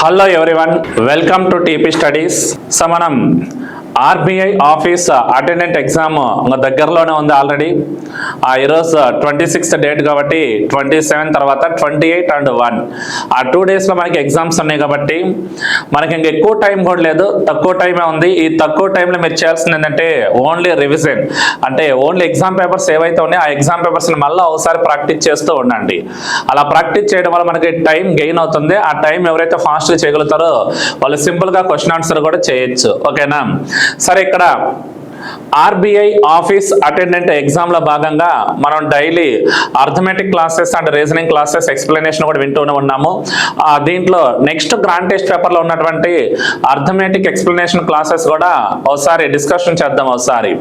Hello everyone, welcome to TP studies. So మనం RBI office attendant exam దగ్గరలోనే ఉంది already. ఈరోజు 26th డేట్ కాబట్టి 27 తర్వాత 28 and 1 ఆ 2 daysలో మనకి ఎగ్జామ్స్ ఉన్నాయి కాబట్టి మనకి ఇంకా ఎక్కువ టైం కూడా లేదు, తక్కువ టైమే ఉంది. ఈ తక్కువ టైంలో మీరు చేయాల్సింది ఏంటంటే ఓన్లీ రివిజన్, అంటే ఓన్లీ ఎగ్జామ్ పేపర్స్ ఏవైతే ఉన్నాయో ఆ ఎగ్జామ్ పేపర్స్ని మళ్ళీ ఒకసారి ప్రాక్టీస్ చేస్తూ ఉండండి. అలా ప్రాక్టీస్ చేయడం వల్ల మనకి టైం గెయిన్ అవుతుంది. ఆ టైం ఎవరైతే ఫాస్ట్గా చేయగలుగుతారో వాళ్ళు సింపుల్గా క్వశ్చన్ ఆన్సర్ కూడా చేయొచ్చు. ఓకేనా? సరే, ఇక్కడ ఆర్బీఐ ఆఫీస్ అటెండెంట్ ఎగ్జామ్లో భాగంగా మనం daily arithmetic classes and reasoning classes explanation కూడా వింటూనే ఉన్నాము. దీంట్లో నెక్స్ట్ గ్రాండ్ టెస్ట్ పేపర్లో ఉన్నటువంటి అర్థమెటిక్ ఎక్స్ప్లెనేషన్ క్లాసెస్ కూడా ఒకసారి డిస్కషన్ చేద్దాం. ఒకసారి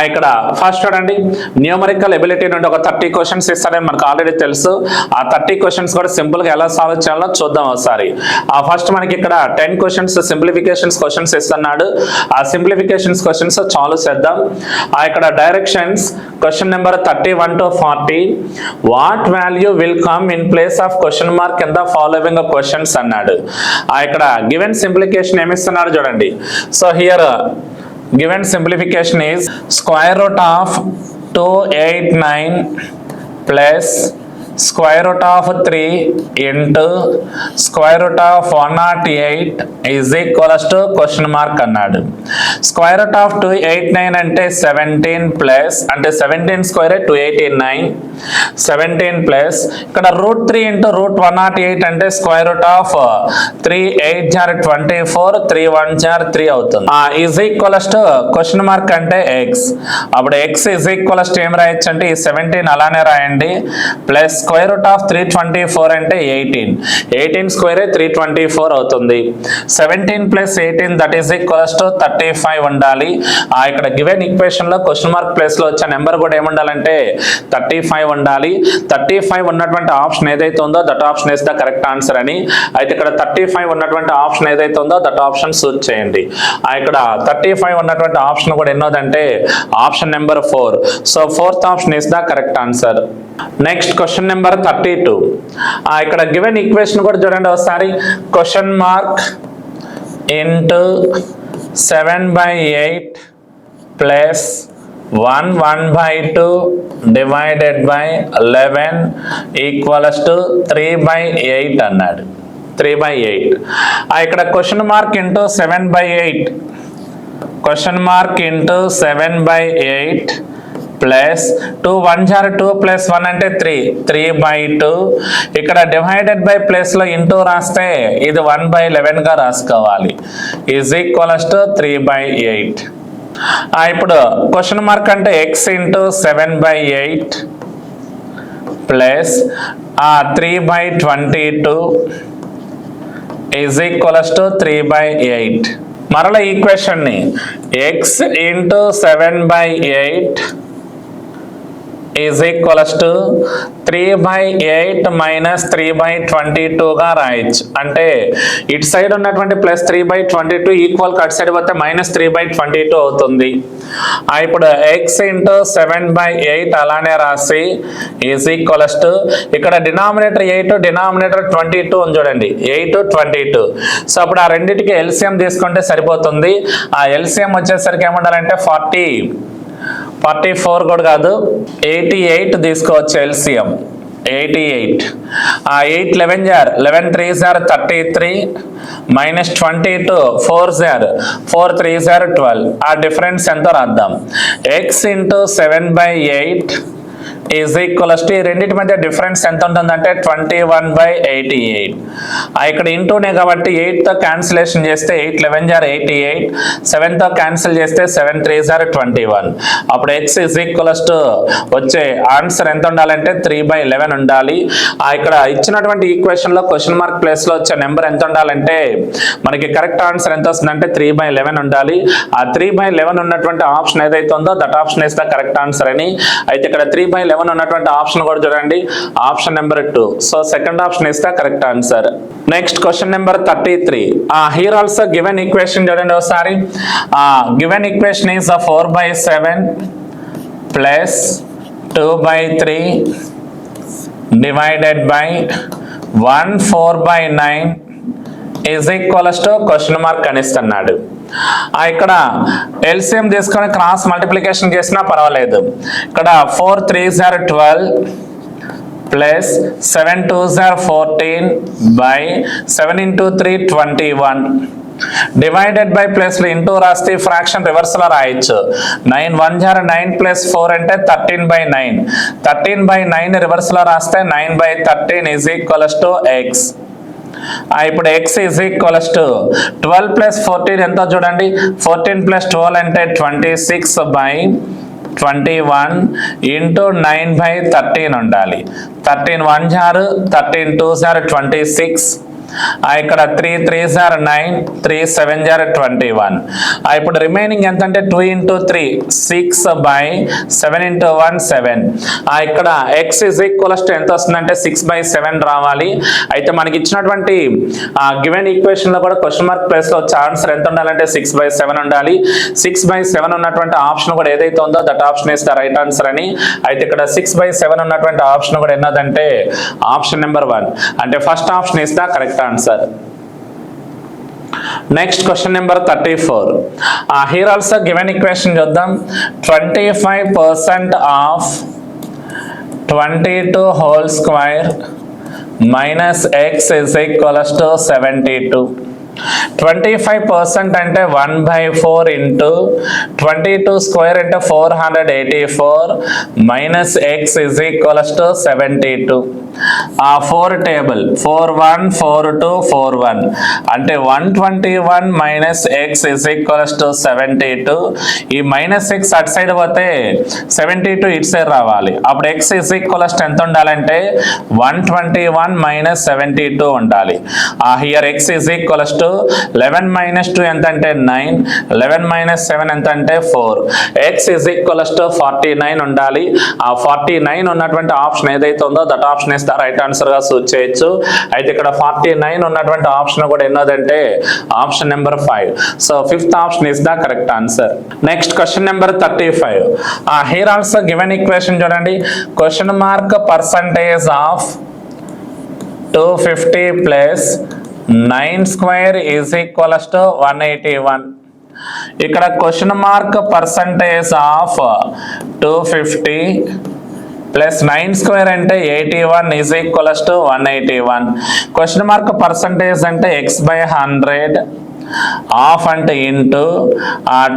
ఇక్కడ ఫస్ట్ చూడండి, న్యూమరికల్ ఎబిలిటీ నుండి ఒక 30 క్వశ్చన్స్ ఇస్తారని మనకు ఆల్రెడీ తెలుసు. ఆ 30 క్వశ్చన్స్ కూడా సింపుల్గా ఎలా సాల్వ్ చేయాలో చూద్దాం ఒకసారి. ఫస్ట్ మనకి ఇక్కడ 10 క్వశ్చన్స్ సింప్లిఫికేషన్స్ క్వశ్చన్స్ ఇస్తున్నాడు. ఆ సింప్లిఫికేషన్స్ క్వశ్చన్స్ చాలు చేద్దాం. ఇక్కడ directions question number 31 to 40. What value will come in place of question mark in the following questions అన్నాడు. ఇక్కడ గివెన్ సింప్లిఫికేషన్ ఏమిస్తున్నాడు చూడండి. So here given simplification is square root of 289 plus square root of 3 into square root of 108 is equals to question mark అన్నాడు. square root of 289 అంటే 17 plus అంటే 17 square 289, 17 plus ఇక్కడ root 3 into root 108 అంటే square root of 3 8 జార్ 24 3 1 జార్ 3 అవుతుంది. Is equals to question mark అంటే x. అప్పుడు ఎక్స్ ఈజ్ ఈక్వల్స్ టు ఏం రాయొచ్చు అంటే ఈ 17 అలానే రాయండి, ప్లస్ స్క్వేర్ రూట్ ఆఫ్ 324 అంటే 18 స్క్వేర్ 324 అవుతుంది. 17 plus 18 that is equals to 35 ఉండాలి. ఇక్కడ గివెన్ ఈక్వేషన్ లో క్వశ్చన్ మార్క్ ప్లేస్ లో వచ్చే నెంబర్ కూడా ఏముండాలంటే 35 ఉండాలి. 35 ఉన్నటువంటి ఆప్షన్ ఏదైతే ఉందో that option is the correct answer అని. అయితే ఇక్కడ 35 ఉన్నటువంటి ఆప్షన్ ఏదైతే ఉందో దట్ ఆప్షన్ సూట్ చేయండి. ఇక్కడ 35 ఉన్నటువంటి ఆప్షన్ కూడా ఎన్నోదంటే option number 4. So 4th option is the correct answer. Next question number 32. ఇక్కడ గివెన్ ఈక్వేషన్ కూడా చూడండి ఒకసారి. Question mark into 7/8 plus 1/2 divided by 11 equals to 3/8 అన్నాడు. 3/8. ఇక్కడ question mark into 7/8, question mark into 7/8 plus 2 1 జార్ 2 ప్లస్ 1 అంటే 3/2. ఇక్కడ డివైడెడ్ బై ప్లేస్ లో ఇంటూ రాస్తే ఇది 1/11 గా రాసుకోవాలి. Is equals to 3/8. ఇప్పుడు క్వశ్చన్ మార్క్ అంటే X into 7/8 plus 3/22 is equals to 3/8. మరలా ఈక్వేషన్ ని X into 7/8 is equals to 3/8 minus 3/22 గా రాయొచ్చు. అంటే ఇటు సైడ్ ఉన్నటువంటి ప్లస్ 3/22 ఈక్వల్ అటు సైడ్ పోతే మైనస్ 3/22 అవుతుంది. ఇప్పుడు ఎక్స్ ఇంటూ 7/8 అలానే రాసి ఈజ్ ఈక్వల్స్ టు ఇక్కడ డినామినేటర్ 8 డినామినేటర్ 22 అని చూడండి. 8 22. సో అప్పుడు ఆ రెండింటికి ఎల్సిఎం తీసుకుంటే సరిపోతుంది. ఆ ఎల్సిఎం వచ్చేసరికి ఏముండాలంటే 44 కూడా కాదు 88 తీసుకోవచ్చు ఎల్సిఎం. 88. 8 11 జార్ 11 3 జార్ 33 మైనస్ 22 4 జార్ 4 3 జార్ 12. ఆ డిఫరెన్స్ ఎంతో రాద్దాం. X into 7/8 is equals to రెండింటి మధ్య డిఫరెన్స్ ఎంత ఉంటుందంటే 21/88. ఇక్కడ ఇంటూనే కాబట్టి 8తో క్యాన్సిలేషన్ చేస్తే 8 11 జార్ 88, 7తో క్యాన్సిల్ చేస్తే 7 3 జార్ 21. అప్పుడు ఎక్స్ ఈజ్ ఈక్వల్స్ టు వచ్చే ఆన్సర్ ఎంత ఉండాలంటే 3/11 ఉండాలి. ఇక్కడ ఇచ్చినటువంటి ఈక్వేషన్ లో క్వశ్చన్ మార్క్ ప్లేస్ లో వచ్చే నెంబర్ ఎంత ఉండాలంటే మనకి కరెక్ట్ ఆన్సర్ ఎంత వస్తుందంటే 3/11 ఉండాలి. ఆ 3/11 ఉన్నటువంటి ఆప్షన్ ఏదైతే ఉందో that option is the correct answer అని. అయితే ఇక్కడ 3/11 ఉన్నటువంటి ఆప్షన్ కూడా చూడండి, option number 2. So second option is the correct answer. Next question number 33. Here also given equation చూడండి ఒకసారి. Given equation is 4/7 plus 2/3 divided by 1 4/9 is equals to question mark అని ఇస్తున్నాడు. ఇక్కడ ఎల్సిఎం తీసుకొని క్రాస్ మల్టిప్లికేషన్ చేసినా పర్వాలేదు. ఇక్కడ 4 3s are 12 plus 7 2s are 14 by 7 into 3 21 divided by plus into రాస్తే ఫ్రాక్షన్ రివర్స్ లో రాయొచ్చు. 9 1 are 9 ప్లస్ 4 అంటే 13/9. 13/9 రివర్స్ లో రాస్తే 9/13 ఈజ్ ఈక్వల్స్ టు ఎక్స్. ఇప్పుడు x is equals to 12 plus 14 ఎంతో చూడండి. 14 ప్లస్ 12 అంటే 26/21 ఇంటూ 9/13 ఉండాలి. 13 1s are 13 2s are 26. ఇక్కడ 3 3s are 9 3 7s are 21. ఇప్పుడు రిమైనింగ్ ఎంత అంటే 2 into 3 6/7 into 1 7. ఇక్కడ x ఈజ్ ఈక్వల్స్ టు ఎంత వస్తుందంటే 6/7 రావాలి. అయితే మనకి ఇచ్చినటువంటి గివెన్ ఈక్వేషన్ లో కూడా క్వశ్చన్ మార్క్ ప్లేస్ లో వచ్చే ఆన్సర్ ఎంత ఉండాలంటే 6/7 ఉండాలి. 6/7 ఉన్నటువంటి ఆప్షన్ కూడా ఏదైతే ఉందో that option is the right answer అని. అయితే ఇక్కడ 6/7 ఉన్నటువంటి ఆప్షన్ కూడా ఎన్నదంటే ఆప్షన్ నెంబర్ 1 అంటే first option is the correct answer. Next question number 34. Here also given equation చూద్దాం. 25% of 22 whole square minus x is equals to 72. 25% అంటే 1/4 into 22 square into 484 minus x is equals to 72. 4 table 4 1 4 2 4 1 అంటే 121 minus x is equals to 72. ఈ minus x అటు side పోతే 72 ఇటు side రావాలి. అప్పుడు x is equals to ఎంత ఉండాలంటే 121 minus 72 ఉండాలి. Here x is equals to 11 minus 2 ఎంత అంటే 9 11 minus 7 ఎంత అంటే 4. x is equals to 49 ఉండాలి. 49 ఉన్నటువంటి ఆప్షన్ ఏదైతే ఉందో that option is the right answer గా సూట్ చేయొచ్చు. అయితే ఇక్కడ 49 ఉన్నటువంటి ఆప్షన్ కూడా ఎన్నదంటే option number 5. So fifth option is the correct answer. Next question number 35. Here also given equation చూడండి. Question mark percentage of 250 plus 9 square is equals to 181. ఇక్కడ question mark percentage of 250 plus 9 square అంటే 81 is equals to 181. Question mark percentage అంటే x/100 of అంటే into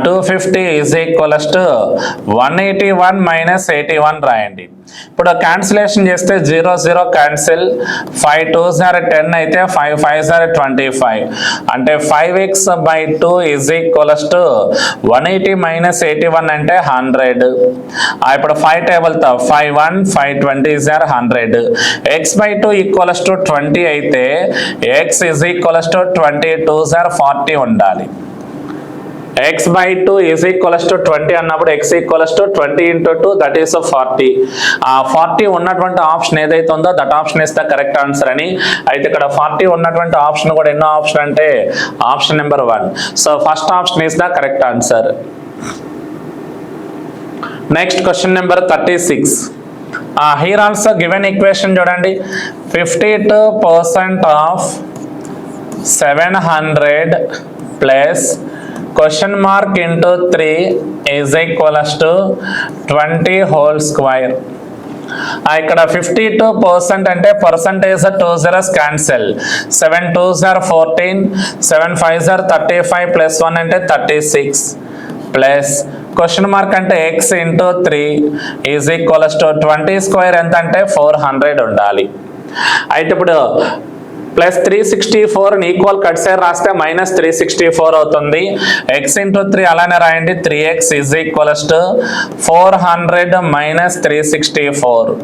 250 is equals to 181 minus 81 రాయండి. ఇప్పుడు cancellation చేస్తే 0 0 cancel. 5 2s are 10 అయితే 5 5s are 25 అంటే 5x/2 is equals to 180 minus 81 అంటే 100. ఇప్పుడు 5 టేబుల్ తో 5 1 5 20s are 100. x/2 equals to 20 అయితే x is equals to 20 2s are 40 ఉండాలి. x/2 ఈజ్ ఈక్వల్స్ టు 20 అన్నప్పుడు x equals to 20 into 2 that is 40. 40 ఉన్నటువంటి option ఏదైతే ఉందో that option is the correct answer అని. అయితే ఇక్కడ 40 ఉన్నటువంటి ఆప్షన్ కూడా ఎన్నో ఆప్షన్ అంటే option number 1. So first option is the correct answer. Next question number 36. Here also given equation చూడండి. 52% of 700 plus question mark into 3 is equals to 20 whole square. ఇక్కడ 52% అంటే percentage 2 zeros cancel. 7 2s are 14 7 5s are 35 plus 1 అంటే 36 plus question mark అంటే x into 3 is equals to 20 square ఎంత అంటే 400 ఉండాలి. అయితే ఇప్పుడు ప్లస్ 364 ఈక్వల్ కట్ సైడ్ రాస్తే మైనస్ 364 అవుతుంది. x ఇంటూ 3 అలానే రాయండి. 3x is equals to 400 minus 364.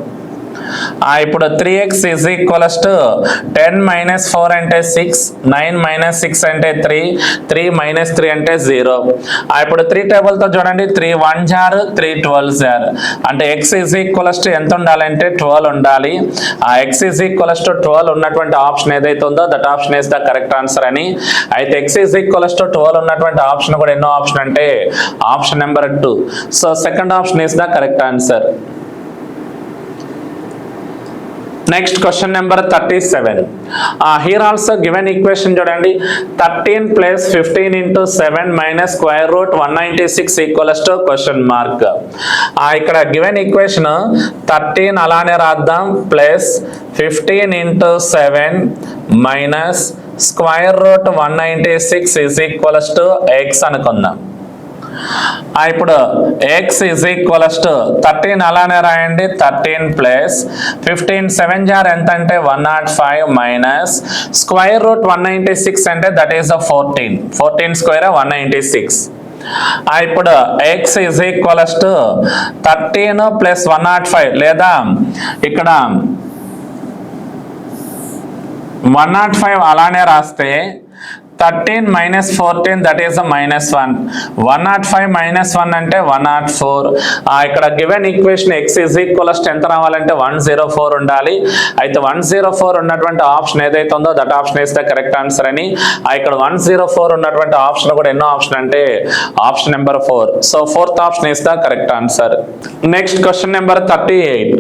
ఇప్పుడు 3x is equals to 10 minus 4 అంటే 6 9 మైనస్ 6 అంటే 3 3 మైనస్ 3 అంటే 0. ఇప్పుడు 3 టేబుల్ తో చూడండి. 3 1s are 3 12s are అంటే x ఈజ్ ఈక్వల్స్ టు ఎంత ఉండాలంటే 12 ఉండాలి. x ఈజ్ ఈక్వల్స్ టు 12 ఉన్నటువంటి ఆప్షన్ ఏదైతే ఉందో that option is the correct answer అని. అయితే x ఈజ్ ఈక్వల్స్ టు 12 ఉన్నటువంటి ఆప్షన్ కూడా ఎన్నో ఆప్షన్ అంటే option number 2. So second option is the correct answer. Next question number 37. Here also given equation చూడండి 13 plus 15 into 7 minus square root 196 equals to question mark. ఇక్కడ given equation 13 అలానే రాద్దాం plus 15 into 7 minus square root 196 is equals to x అనుకుందాం. ఇప్పుడు x is equals to 13 అలానే రాయండి 13 plus 15 7 jar ఎంత అంటే 105 మైనస్ స్క్వేర్ రూట్ 196 అంటే దట్ ఈస్ 14 స్క్వేర్ 196. ఇప్పుడు x is equals to 13 plus 105 లేదా ఇక్కడ 105 అలానే రాస్తే 13 minus 14 that is a minus 1. 105 minus 1 అంటే 104. ఇక్కడ given equation x is equals to ఎంత రావాలంటే 104 ఉండాలి. అయితే 104 ఉన్నటువంటి ఆప్షన్ ఏదైతే ఉందో that option is the correct answer అని. ఇక్కడ 104 ఉన్నటువంటి ఆప్షన్ కూడా ఎన్నో ఆప్షన్ అంటే option number 4. So fourth option is the correct answer. Next question number 38.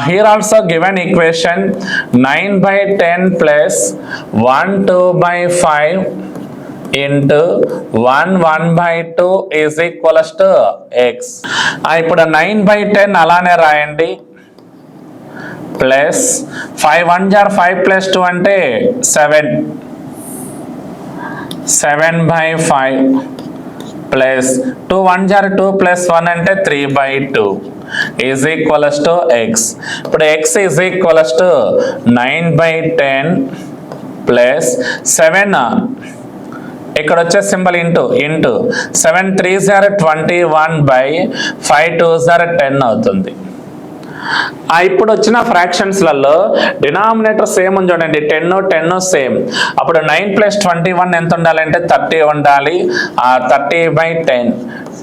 Here also given equation 9/10 plus 1 2/5 into 1/2 is equals to x. ఇప్పుడు 9/10 అలానే రాయండి ప్లస్ 5 1 జార్ 5 ప్లస్ 2 అంటే 7/5 ప్లస్ 2 1 జార్ 2 ప్లస్ 1 అంటే 3/2 is equals to x. ఇప్పుడు x is equals to 9/10 plus 7 ఇక్కడ వచ్చే symbol into 7 3 jar 21/5 2 jar 10 అవుతుంది. ఇప్పుడు వచ్చిన ఫ్రాక్షన్స్లలో డినామినేటర్ సేమ్ ఉంది చూడండి 10 సేమ్. అప్పుడు 9 ప్లస్ 21 ఎంత ఉండాలంటే 30 ఉండాలి. 30/10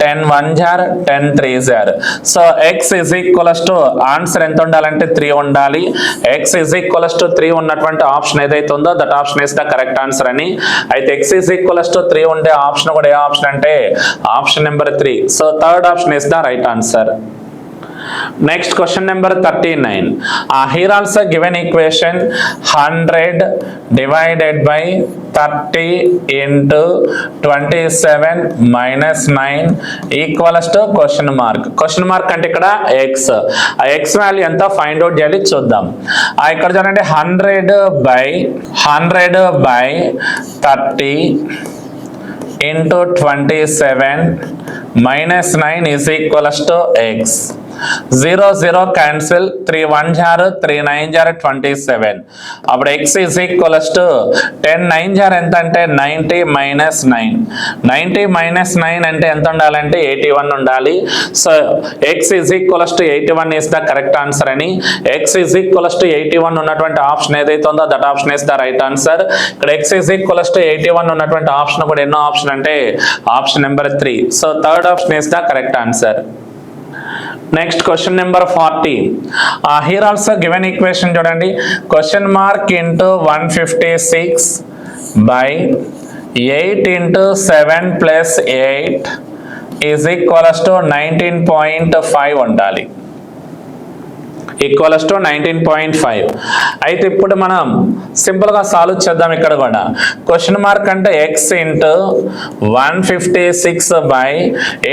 10 1 జార్ 10 3 జార్. So x is equals to answer ఎంత ఉండాలంటే 3 ఉండాలి. x is equals to 3 ఉన్నటువంటి ఆప్షన్ ఏదైతే ఉందో that option is the correct answer అని. అయితే x is equals to 3 ఉండే ఆప్షన్ కూడా ఏ ఆప్షన్ అంటే option number 3. So third option is the right answer. Next question number 39. Here also given equation 100 divided by 30 into 27 minus 9 equals to question mark. Question mark అంటే ఇక్కడ x. ఆ x value ఎంత find out చేయాలి చూద్దాం. ఇక్కడ చూడండి 100 by 30 into 27 minus 9 is equals to x. 0 0 cancel 3 1 jar 3 9 jar 27. అప్పుడు x is equals to 10 9 jar ఎంత అంటే 90 minus 9. 90 minus 9 అంటే ఎంత ఉండాలంటే 81 ఉండాలి. So x is equals to 81 is the correct answer అని. x is equals to 81 ఉన్నటువంటి ఆప్షన్ ఏదైతే ఉందో that option is the right answer. ఇక్కడ x is equals to 81 ఉన్నటువంటి ఆప్షన్ కూడా ఎన్నో ఆప్షన్ అంటే option number 3. So third option is the correct answer. Next question number 40. Here also given equation చూడండి question mark into 156 by 8 into 7 plus 8 is equals to 19.5 ఉండాలి. Equals to 19.5. అయితే ఇప్పుడు మనం సింపుల్గా సాల్వ్ చేద్దాం. ఇక్కడ కూడా క్వశ్చన్ మార్క్ అంటే x into 156 by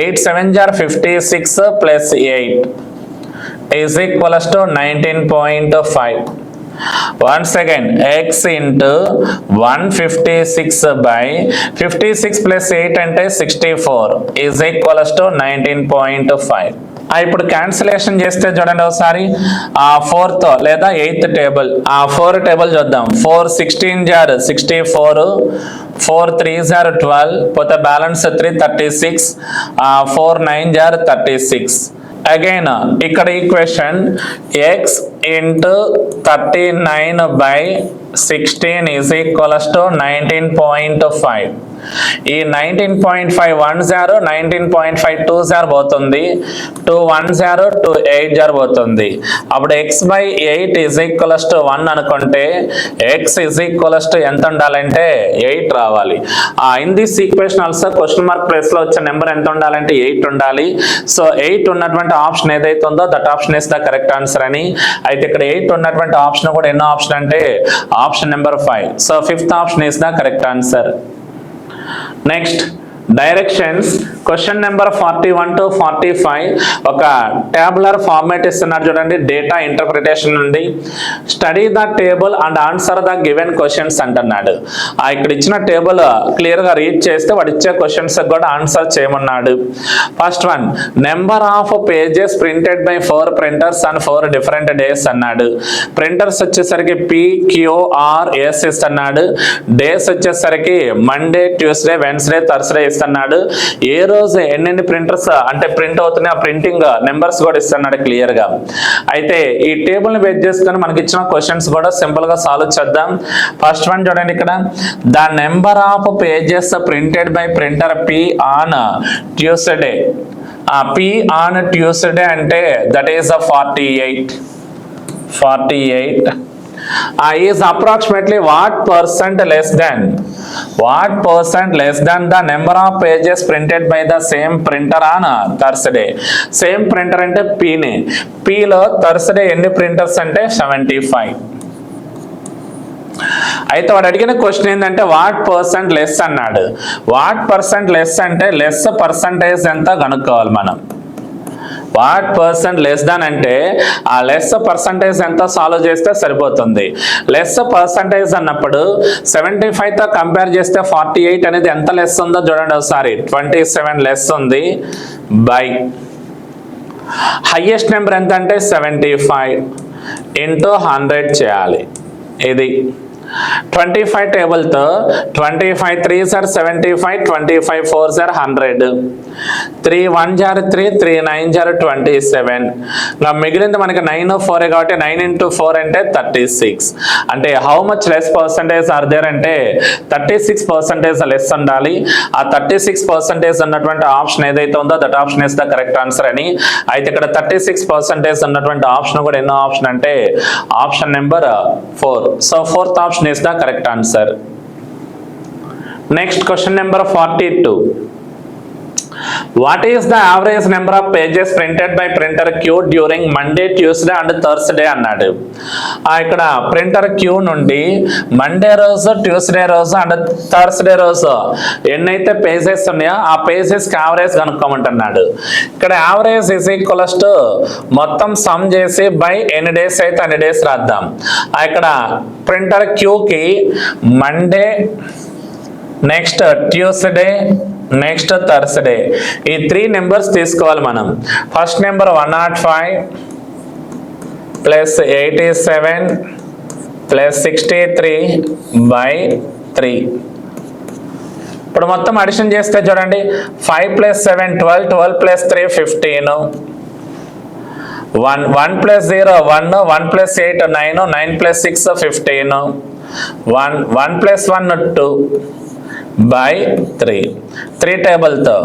8 7 jar 56 plus 8 is equals to 19.5. Once again x into 156 by 56 plus 8 అంటే 64 is equals to 19.5. ఇప్పుడు క్యాన్సిలేషన్ చేస్తే చూడండి ఒకసారి 4th లేదా 8th టేబుల్ 4 టేబుల్ చూద్దాం. 4 16 జార్ 64 4 3 జార్ 12 పోతే బ్యాలెన్స్ 3 36 4 9 జార్ 36. అగైన్ ఇక్కడ equation x into 39 by 16 is equals to 19.5. ఈ 19.5 1 0 19.5 2 0 పోతుంది 2 1 0 2 8 0 పోతుంది. అప్పుడు x by 8 is equals to 1 అనుకుంటే x is equals to ఎంత ఉండాలంటే 8 రావాలి. In this equation also question mark place లో వచ్చే నెంబర్ ఎంత ఉండాలంటే 8 ఉండాలి. సో 8 ఉన్నటువంటి ఆప్షన్ ఏదైతే ఉందో that option is the correct answer అని. అయితే ఇక్కడ 8 ఉన్నటువంటి ఆప్షన్ కూడా ఎన్నో ఆప్షన్ అంటే option number 5. So 5th option is the correct answer. Next directions question number 41 to 45 ఒక ట్యాబులర్ ఫార్మాట్ ఇస్తున్నారు చూడండి. డేటా ఇంటర్ప్రిటేషన్ నుండి study the table and answer the given questions అంటున్నాడు. ఇక్కడ ఇచ్చిన టేబుల్ క్లియర్ గా రీడ్ చేస్తే వాడు ఇచ్చే క్వశ్చన్స్ కూడా ఆన్సర్ చేయమన్నాడు. First one, number of pages printed by 4 printers on 4 different days అన్నాడు. ప్రింటర్స్ వచ్చేసరికి PQRS ఇస్తున్నాడు. డేస్ వచ్చేసరికి మండే, ట్యూస్డే, వెన్స్డే, థర్స్డే ఇస్తున్నాడు. ఏ రోజు ఎన్ని ప్రింటర్స్ అంటే ప్రింట్ అవుతున్నాయి ఆ ప్రింటింగ్ నెంబర్స్ కూడా ఇస్తున్నాడు క్లియర్ గా. అయితే ఈ టేబుల్ ని బేస్ చేసుకొని మనకి ఇచ్చిన క్వశ్చన్స్ కూడా సింపుల్ గా సాల్వ్ చేద్దాం. ఫస్ట్ వన్ చూడండి, ఇక్కడ the number of pages printed by printer P on Tuesday. P on Tuesday అంటే that is 48 is approximately what percent less than the number of pages printed by the same printer on Thursday. Same printer అంటే P ని, P లో Thursday ఎన్ని printers అంటే 75. అయితే వాడు అడిగిన question ఏంటంటే వాట్ పర్సెంట్ లెస్ అన్నాడు. వాట్ పర్సెంట్ లెస్ అంటే లెస్ పర్సంటేజ్ ఎంత కనుక్కోవాలి మనం. వాట్ పర్సెంట్ లెస్ దాన్ అంటే ఆ లెస్ పర్సంటేజ్ ఎంత సాల్వ్ చేస్తే సరిపోతుంది. లెస్ పర్సంటేజ్ అన్నప్పుడు 75 తో కంపేర్ చేస్తే 48 అనేది ఎంత లెస్ ఉందో చూడండి ఒకసారి. 27 లెస్ ఉంది బై హైయెస్ట్ నెంబర్ ఎంత అంటే 75 ఇంటూ 100 చేయాలి. ఇది 25 టేబుల్ తో 25 3s are 75, 25 4s are 100, 3 1s are 3, 3 9s are 27. మిగిలింది మనకి 9 4 కాబట్టి 9 into 4 అంటే 36. అంటే how much less percentage are there అంటే 36% లెస్ ఉండాలి. ఆ 36% ఉన్నటువంటి ఆప్షన్ ఏదైతే ఉందో that option is the correct answer అని. అయితే ఇక్కడ 36% ఉన్నటువంటి ఆప్షన్ కూడా ఎన్నో ఆప్షన్ అంటే option number 4. So 4th option is the correct answer. Next question number 42. What is the average number of pages printed by printer Q during Monday, Tuesday and Thursday అన్నాడు. ఇక్కడ printer Q నుండి Monday రోజు, Tuesday రోజు and Thursday రోజు ఎన్నైతే pages ఉన్నాయో ఆ pages కి యావరేజ్ కనుక్కోమంటున్నాడు. ఇక్కడ యావరేజ్ ఈజ్ ఈక్వల్స్ టు మొత్తం సమ్ చేసి బై ఎన్ని డేస్ అయితే అన్ని డేస్ రాద్దాం. ఇక్కడ ప్రింటర్ Q కి Monday, next Tuesday, next Thursday ఈ 3 నెంబర్స్ తీసుకోవాలి మనం. First number 105 plus 87 plus 63 by 3. ఇప్పుడు మొత్తం అడిషన్ చేస్తే చూడండి 5 plus 7 12, 12 plus 3 15, 1 plus 0 1, 1 plus 8 9, 9 plus 6 15, 1 plus 1 2 by 3. 3 table తో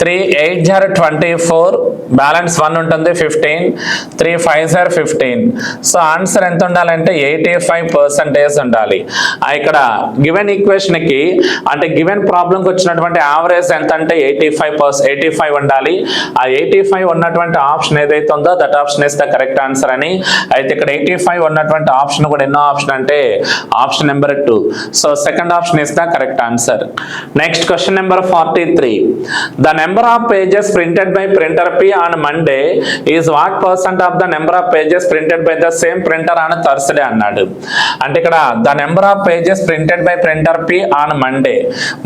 3 8s are 24, బ్యాలెన్స్ 1 ఉంటుంది 15, 3 5s are 15. సో ఆన్సర్ ఎంత ఉండాలంటే 85% ఉండాలి. ఇక్కడ గివెన్ ఈక్వేషన్ కి అంటే గివెన్ ప్రాబ్లంకి వచ్చినటువంటి యావరేజ్ ఎంత అంటే 85 ఉండాలి. ఆ 85 ఉన్నటువంటి ఆప్షన్ ఏదైతే ఉందో that option is the correct answer అని. అయితే ఇక్కడ 85 ఉన్నటువంటి ఆప్షన్ కూడా ఎన్నో ఆప్షన్ అంటే option number 2. So second option is the correct answer. Next question number 43. The number of pages printed by printer P on Monday is what percent of the number of pages printed by the same printer on Thursday అన్నాడు. అంటే ఇక్కడ the number of pages printed by printer P on Monday.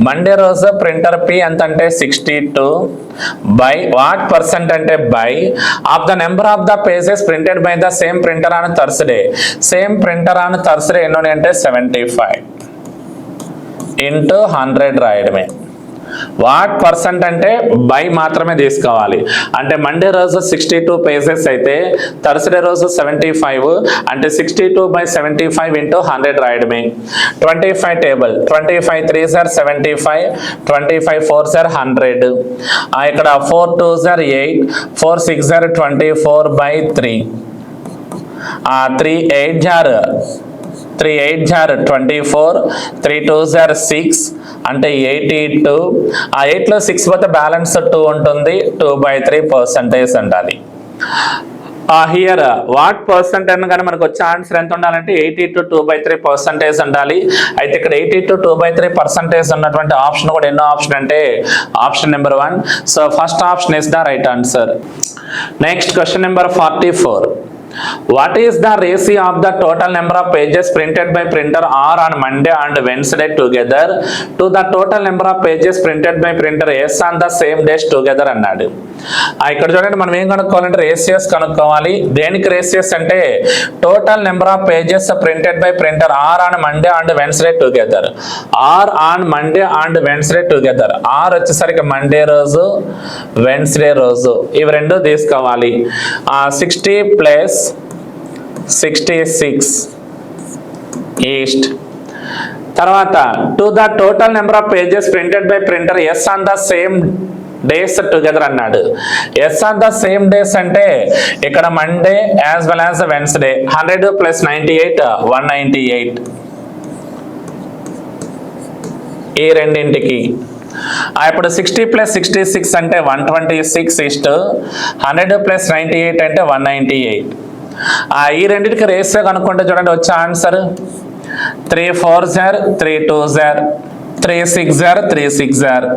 Monday రోజు printer P ఎంత అంటే 62 by what percent అంటే by of the number of the pages printed by the same printer on Thursday. Same printer on Thursday ఎన్ని అంటే 75 into 100 రాయడమే. What percent అంటే by మాత్రమే తీసుకోవాలి. అంటే మండే రోజు 62 పేజెస్ అయితే థర్స్డే రోజు 75 అంటే 62 by 75 ఇంటూ 100 రాయడమే. 25 table 25 3s are 75, 25 4s are 100. ఇక్కడ 4 2s are 8, 4 6s are 24 by 3. 3 8s are 24, 3 2s are 6 అంటే 82. ఆ 8లో 6 పోతే బ్యాలెన్స్ 2 ఉంటుంది. 2/3% ఉండాలి. హియర్ వాట్ పర్సెంట్ అని కానీ మనకు వచ్చే ఆన్సర్ ఎంత ఉండాలంటే 80 to 2/3% ఉండాలి. అయితే ఇక్కడ 80 to 2/3% ఉన్నటువంటి ఆప్షన్ కూడా ఎన్నో ఆప్షన్ అంటే option number 1. So first option is the right answer. Next question number 44. What is the ratio of the total number of pages printed by printer R on Monday and Wednesday together to the total number of pages printed by printer S on the same days together అన్నాడు. ఇక్కడ చూడండి మనం ఏం కనుక్కోవాలంటే ratios కనుక్కోవాలి. దేనికి ratios అంటే total number of pages printed by printer R on Monday and Wednesday together. R on Monday and Wednesday together. R వచ్చేసరికి Monday రోజు, వెన్స్డే రోజు, ఇవి రెండు తీసుకోవాలి. 60 ప్లస్ 66 ఈస్ట్. తర్వాత to the total number of pages printed by printer S on the same days together అన్నాడు. S on the same days అంటే ఇక్కడ Monday as well as Wednesday. 100 plus 98 198. ఈ రెండింటికి ఇప్పుడు 60 ప్లస్ 66 అంటే 126 ఈస్ట్ 100 ప్లస్ 98 అంటే 198. ఈ రెండింటికి రేషియో కనుక్కుంటే చూడండి వచ్చే ఆన్సర్ 3 4 0 3 2 0 3 6 0 3 6 0.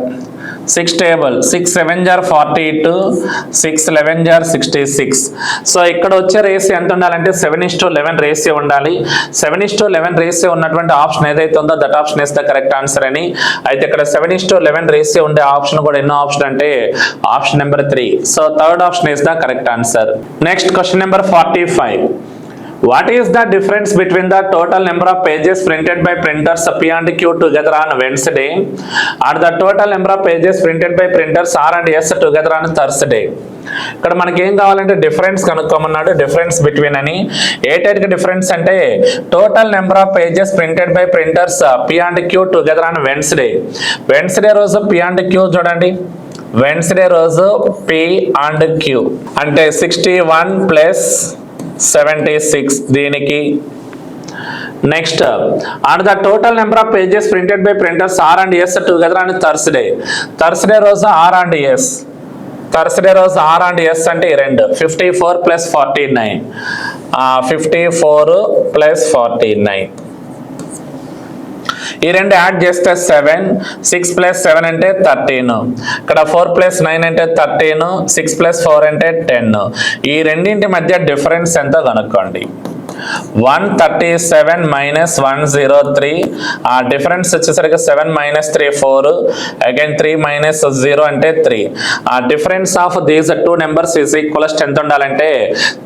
6 టేబుల్ 6 7 0 42 6 11 0 66. సో ఇక్కడ వచ్చే రేషియో ఎంత ఉండాలంటే 7:11 రేషియో ఉండాలి. 7:11 రేషియో ఉన్నటువంటి ఆప్షన్ ఏదైతే ఉందో that option is the correct answer అని. అయితే ఇక్కడ 7:11 రేషియో ఉండే ఆప్షన్ కూడా ఎన్నో ఆప్షన్ అంటే option number 3. So third option is the correct answer. Next question number 45. What is the difference between the total number of pages printed by printers P and Q together on Wednesday and the total number of pages printed by printers R and S together on Thursday? ఇక్కడ మనకి ఏం కావాలంటే difference కనుక్కోమన్నాడు. Difference between అని ఏ type difference అంటే total number of pages printed by printers P and Q together on Wednesday. Wednesday రోజు P and Q చూడండి. Wednesday రోజు P and Q అంటే 61 ప్లస్ 76 దీనికి. Next and the total number of pages printed by printers are and yes together అని Thursday. Thursday రోజు are and yes. Thursday రోజు are and yes అంటే 2 54 plus 49 54 plus 49. ఈ రెండు యాడ్ చేస్తే 7 6 ప్లస్ 7 అంటే 13. ఇక్కడ 4 ప్లస్ 9 అంటే 13 6 ప్లస్ 4 అంటే 10. ఈ రెండింటి మధ్య డిఫరెన్స్ ఎంతో కనుక్కోండి. 137 మైనస్ 103. ఆ డిఫరెన్స్ వచ్చేసరికి 7 మైనస్ 3 4 అగైన్ 3 మైనస్ 0 అంటే 3. ఆ difference of these two numbers is equals to ఎంత ఉండాలంటే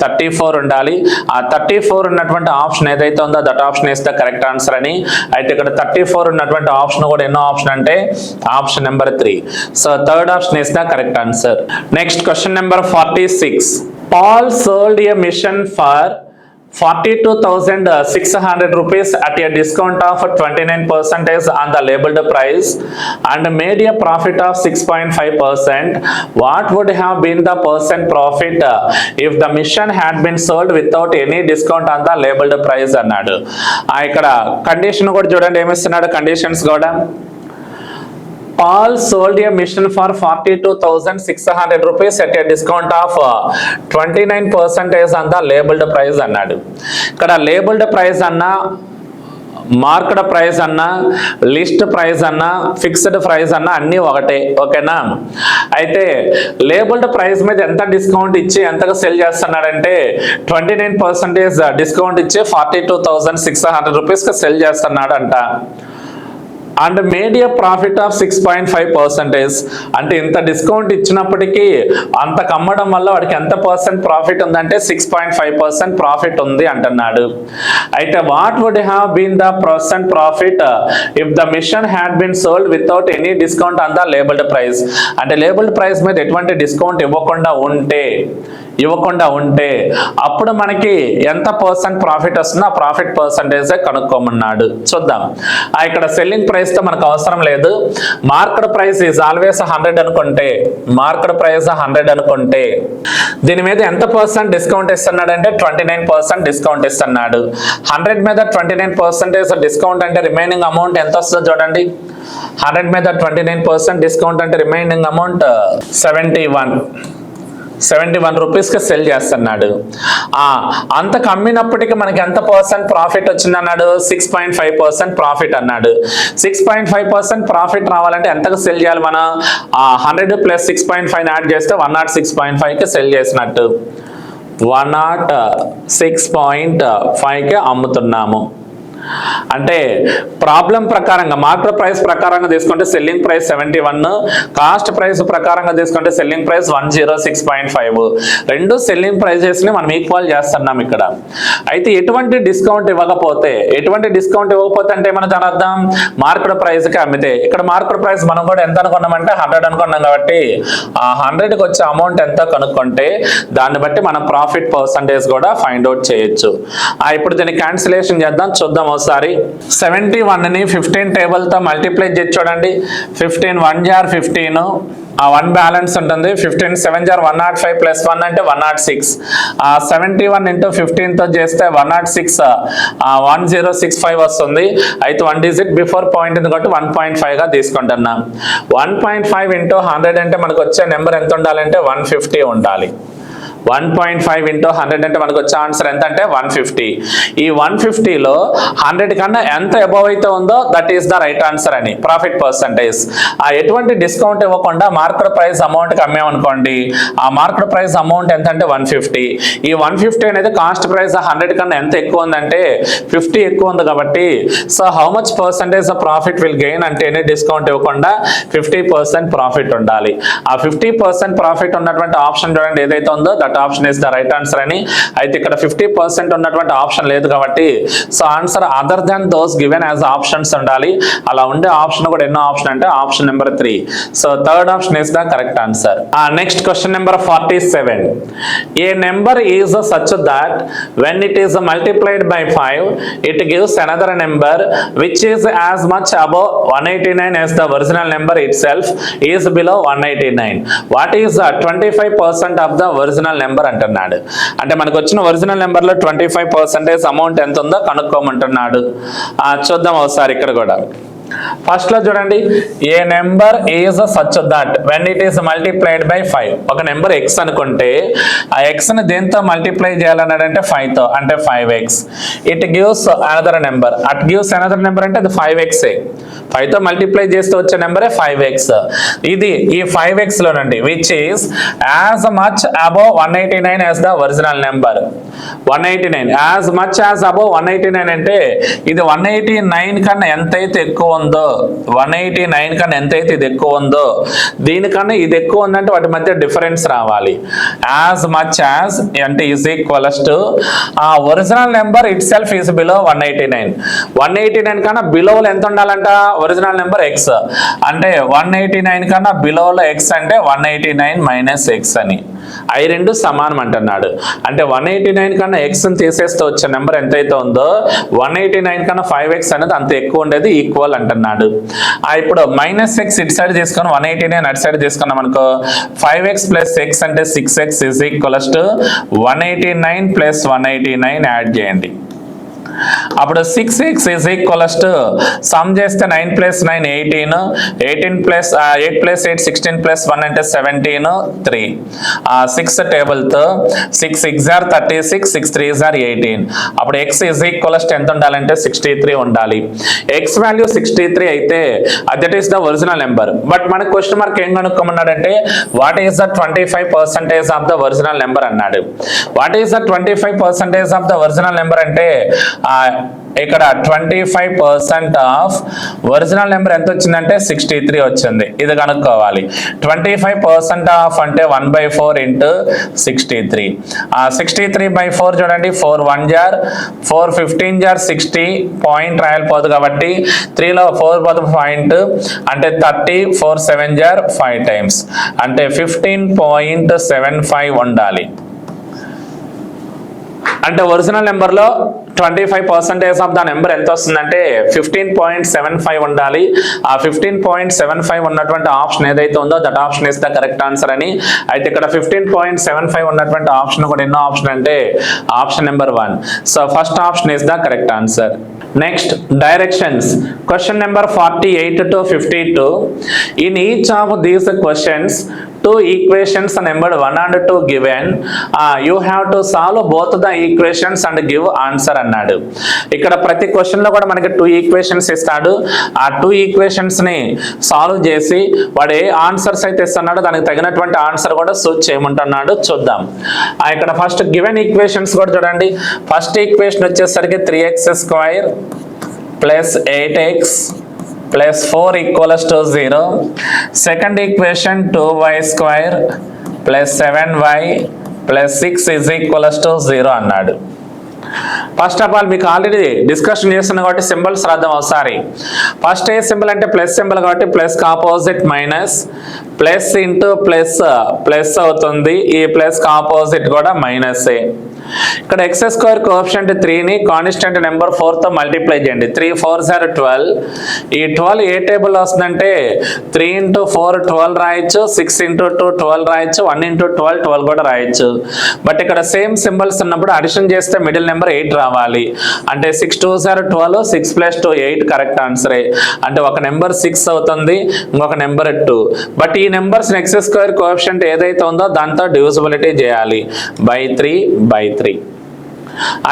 34 ఉండాలి. ఆ 34 ఉన్నటువంటి ఆప్షన్ ఏదైతే ఉందో that option is the correct answer అని. అయితే ఇక్కడ 34 ఉన్నటువంటి ఆప్షన్ కూడా ఎన్నో ఆప్షన్ అంటే option number 3. So third option is the correct answer. Next question number 46. Paul sold a mission for 42,600 rupees at a discount of 29% on the labeled price and made a profit of 6.5%. What would have been the percent profit if the mission had been sold without any discount on the labeled price అన్నాడు. ఇక్కడ condition కూడా చూడండి ఏమిస్తున్నాడు conditions కూడా. Paul sold a mission for 42,600 rupees at a discount of 29% on the labeled price అన్నాడు. ఇక్కడ labelled price అన్నా marked price అన్నా list price అన్నా ఫిక్స్డ్ ప్రైస్ అన్నా అన్నీ ఒకటే. ఓకేనా? అయితే లేబుల్డ్ ప్రైస్ మీద ఎంత డిస్కౌంట్ ఇచ్చి ఎంతగా సెల్ చేస్తున్నాడంటే 29% డిస్కౌంట్ ఇచ్చి 42,600 రూపీస్కి సెల్ చేస్తున్నాడు అంట. And made A profit of 6.5%. అంటే ఇంత డిస్కౌంట్ ఇచ్చినప్పటికీ అంత కమ్మడం వల్ల వాడికి ఎంత పర్సెంట్ ప్రాఫిట్ ఉందంటే 6.5% ప్రాఫిట్ ఉంది అంటున్నాడు. అయితే what would have been the percent profit if the machine had been sold without any discount on the labelled price. అంటే లేబుల్డ్ ప్రైస్ మీద ఎటువంటి డిస్కౌంట్ ఇవ్వకుండా ఉంటే అప్పుడు మనకి ఎంత పర్సెంట్ ప్రాఫిట్ వస్తుందో ఆ ప్రాఫిట్ పర్సంటేజ్ కనుక్కోమన్నాడు. చూద్దాం. ఇక్కడ సెల్లింగ్ ప్రైస్ తో మనకు అవసరం లేదు. మార్కెట్ ప్రైస్ ఈజ్ ఆల్వేస్ 100 అనుకుంటే దీని మీద ఎంత పర్సెంట్ డిస్కౌంట్ ఇస్తున్నాడు అంటే 29% డిస్కౌంట్ ఇస్తున్నాడు. 100 మీద 29% డిస్కౌంట్ అంటే రిమైనింగ్ అమౌంట్ ఎంత వస్తుందో చూడండి. 100 మీద 29% డిస్కౌంట్ అంటే రిమైనింగ్ అమౌంట్ 71. 71 రూపీస్కి సెల్ చేస్తున్నాడు. అంతకు అమ్మినప్పటికీ మనకి ఎంత పర్సెంట్ ప్రాఫిట్ వచ్చింది అన్నాడు? 6.5% ప్రాఫిట్ అన్నాడు. 6.5% ప్రాఫిట్ రావాలంటే ఎంతకు సెల్ చేయాలి మనం? 100 ప్లస్ 6.5 యాడ్ చేస్తే 106.5కి సెల్ చేసినట్టు. 106.5కి అమ్ముతున్నాము. అంటే ప్రాబ్లం ప్రకారంగా మార్కెట్ ప్రైస్ ప్రకారంగా తీసుకుంటే సెల్లింగ్ ప్రైస్ 71, కాస్ట్ ప్రైస్ ప్రకారంగా తీసుకుంటే సెల్లింగ్ ప్రైస్ 106.5. రెండు సెల్లింగ్ ప్రైజెస్ ని మనం ఈక్వల్ చేస్తున్నాం ఇక్కడ. అయితే ఎటువంటి డిస్కౌంట్ ఇవ్వకపోతే అంటే మన దాని అర్థం మార్కెట్ ప్రైస్ కి అమ్మితే, ఇక్కడ మార్కెట్ ప్రైస్ మనం కూడా ఎంత అనుకున్నామంటే 100 అనుకున్నాం కాబట్టి ఆ 100కి వచ్చే అమౌంట్ ఎంత కనుక్కుంటే దాన్ని బట్టి మనం ప్రాఫిట్ పర్సంటేజ్ కూడా ఫైండ్ అవుట్ చేయొచ్చు. ఇప్పుడు దీన్ని క్యాన్సిలేషన్ చేద్దాం, చూద్దాం ఒకసారి. 71ని 15 టేబుల్ తో మల్టిప్లై చేసి చూడండి. 15 1 జార్ 15, ఆ 1 బ్యాలెన్స్ ఉంటుంది. 15 7 జార్ 105 ప్లస్ 1 అంటే 106. 71 ఇంటూ 15 తో చేస్తే 106 1065 వస్తుంది. అయితే 1 డిజిట్ బిఫోర్ పాయింట్ ఉంది కాబట్టి 1.5 గా తీసుకుంటున్నాం. 1.5 ఇంటూ 100 అంటే మనకు వచ్చే నెంబర్ ఎంత ఉండాలంటే 150 ఉండాలి. 1.5 ఇంటూ 100 అంటే మనకు వచ్చే ఆన్సర్ ఎంత అంటే 150. ఈ 150లో 100 కన్నా ఎంత అబవ్ అయితే ఉందో that is the right answer అని ప్రాఫిట్ పర్సంటేజ్. ఎటువంటి డిస్కౌంట్ ఇవ్వకుండా మార్కెట్ ప్రైస్ అమౌంట్కి అమ్మామనుకోండి, ఆ మార్కెట్ ప్రైస్ అమౌంట్ ఎంత అంటే 150. ఈ 150 అనేది కాస్ట్ ప్రైస్ 100 కన్నా ఎంత ఎక్కువ ఉందంటే 50 ఎక్కువ ఉంది కాబట్టి so how much percentage of profit will gain అంటే డిస్కౌంట్ ఇవ్వకుండా 50% ప్రాఫిట్ ఉండాలి. ఆ 50% ప్రాఫిట్ ఉన్నటువంటి ఆప్షన్ చూడండి ఏదైతే ఉందో that option is the right answer అని. అయితే ఇక్కడ 50% ఉన్నటువంటి ఆప్షన్ లేదు కాబట్టి so answer other than those given as options ఉండాలి. అలా ఉండే ఆప్షన్ కూడా ఎన్నో ఆప్షన్ అంటే option number 3. So third option is the correct answer. Next question number 47. A number is such that when it is multiplied by 5 it gives another number which is as much above 189 as the original number itself is below 189. What is the 25% of the original number అంటున్నాడు. అంటే మనకు వచ్చిన original number లో 25% amount ఎంత ఉందో కనుక్కోమంటున్నాడు. చూద్దాం ఒకసారి ఇక్కడ కూడా. ఫస్ట్ లో చూడండి, a number is such that when it is multiplied by 5. ఒక నెంబర్ ఎక్స్ అనుకుంటే ఆ ఎక్స్ ని దేంతో మల్టిప్లై చేయాలన్నాడంటే 5 తో, అంటే 5x. It gives another number, at gives another number అంటే అది 5x. 5 తో మల్టిప్లై చేస్తే వచ్చే నెంబరే 5x. ఇది ఈ 5x లోనండి which is as much above 189 as the original number. 189 as much as above 189 అంటే ఇది 189 కన్నా ఎంతైతే ఎక్కువ ఉందో, 189 కన్నా ఎంతైతే ఇది ఎక్కువ ఉందో దీనికన్నా ఇది ఎక్కువ ఉందంటే వాటి మధ్య డిఫరెన్స్ రావాలి. యాజ్ మచ్ యాజ్ అంటే is equals to original number it self is below 189. 189 కన్నా బిలోలో ఎంత ఉండాలంట? Original number X. అంటే 189 కన్నా బిలోలో ఎక్స్ అంటే 189 మైనస్ ఎక్స్ అని. అవి రెండు సమానం అంటున్నాడు. అంటే 189 కన్నా ఎక్స్ తీసేస్తే వచ్చే నెంబర్ ఎంతైతే ఉందో 189 కన్నా 5x అనేది అంత ఎక్కువ ఉండేది, ఈక్వల్ అంటున్నాడు. ఇప్పుడు మైనస్ ఎక్స్ ఇటు సైడ్ తీసుకొని 189 అటు సైడ్ తీసుకున్నాం అనుకో, 5x ప్లస్ ఎక్స్ అంటే 6x is equals to 189 plus 189 add చేయండి. అప్పుడు 6x is equals to some చేస్తే 9 ప్లస్ 9 18, 18 ప్లస్ 8 ప్లస్ 8 16 ప్లస్ 1 అంటే 17, 3. 6 టేబుల్తో 6 6 ఆర్ 36, 6 3 ఆర్ 18. అప్పుడు x ఈజ్ ఈక్వల్స్ టు ఎంత ఉండాలంటే 63 ఉండాలి. x వాల్యూ 63 అయితే that is the original number. But మనకు క్వశ్చన్ మార్క్ ఏం కనుక్కోమన్నాడంటే what is the 25% of the original number అన్నాడు. What is the 25% of the original number అంటే ఇక్కడ 25% ఆఫ్ ఒరిజినల్ నెంబర్ ఎంత వచ్చిందంటే 63 వచ్చింది. ఇది కనుక్కోవాలి. 25% ఆఫ్ అంటే 1/4 ఇంటూ 63. 63/4 చూడండి, 4 1 జార్ 4 15 జార్ 60 పాయింట్ రాయాలిపోదు కాబట్టి 3లో 4 పోదు పాయింట్ అంటే 30, 4 7 జార్ 5 టైమ్స్ అంటే 15.75 ఉండాలి. అంటే ఒరిజినల్ నెంబర్లో 25% ఆఫ్ ద నెంబర్ ఎంత వస్తుందంటే 15.75 ఉండాలి. ఆ 15.75 ఉన్నటువంటి ఆప్షన్ ఏదైతే ఉందో that option is the correct answer అని. అయితే ఇక్కడ 15.75 ఉన్నటువంటి ఆప్షన్ కూడా ఎన్నో ఆప్షన్ అంటే option number 1. So first option is the correct answer. Next directions. Question number 48 to 52. In each of these questions two equations numbered 1 and 2 given, you have to solve both the equations and give answer అన్నాడు. ఇక్కడ ప్రతి question లో కూడా మనకి 2 equations ఇస్తాడు. ఆ 2 equations ని solve చేసి వాడు ఏ ఆన్సర్స్ అయితే ఇస్తున్నాడో దానికి తగినటువంటి ఆన్సర్ కూడా సూచ్ చేయమంటున్నాడు. చూద్దాం. ఇక్కడ ఫస్ట్ గివెన్ ఈక్వేషన్స్ కూడా చూడండి. ఫస్ట్ ఈక్వేషన్ వచ్చేసరికి 3x² plus 8x plus 4 equals to 0. Second equation 2y² plus 7y plus 6 is equals to 0 అన్నాడు. ఫస్ట్ ఆఫ్ ఆల్ మీకు ఆల్రెడీ డిస్కషన్ చేస్తున్నా కాబట్టి సింబల్స్ రాద్దాం ఒకసారి. ఫస్ట్ ఏ సింబల్ అంటే ప్లస్ సింబల్ కాబట్టి plus opposite minus, plus into plus plus అవుతుంది, ఈ ప్లస్ ఆపోజిట్ కూడా మైనస్. ఇక్కడ x² కోఎఫిషియంట్ 3ని కాన్స్టెంట్ నెంబర్ 4తో మల్టిప్లై చేయండి. 3 4s are 12. ఈ 12 ఏ టేబుల్ వస్తుందంటే 3 into 4 12 రాయొచ్చు, 6 into 2 12 రాయొచ్చు, 1 into 12 12 కూడా రాయొచ్చు. బట్ ఇక్కడ సేమ్ సింబల్స్ ఉన్నప్పుడు అడిషన్ చేస్తే మిడిల్ నెంబర్ 8 రావాలి. అంటే 6 2s are 12, 6 plus 2 8 కరెక్ట్ ఆన్సరే. అంటే ఒక నెంబర్ 6 అవుతుంది, ఇంకొక నెంబర్ 2. బట్ ఈ నెంబర్స్ x² కోఎఫిషియంట్ ఏదైతే ఉందో దాంతో డివిజిబిలిటీ చేయాలి. by 3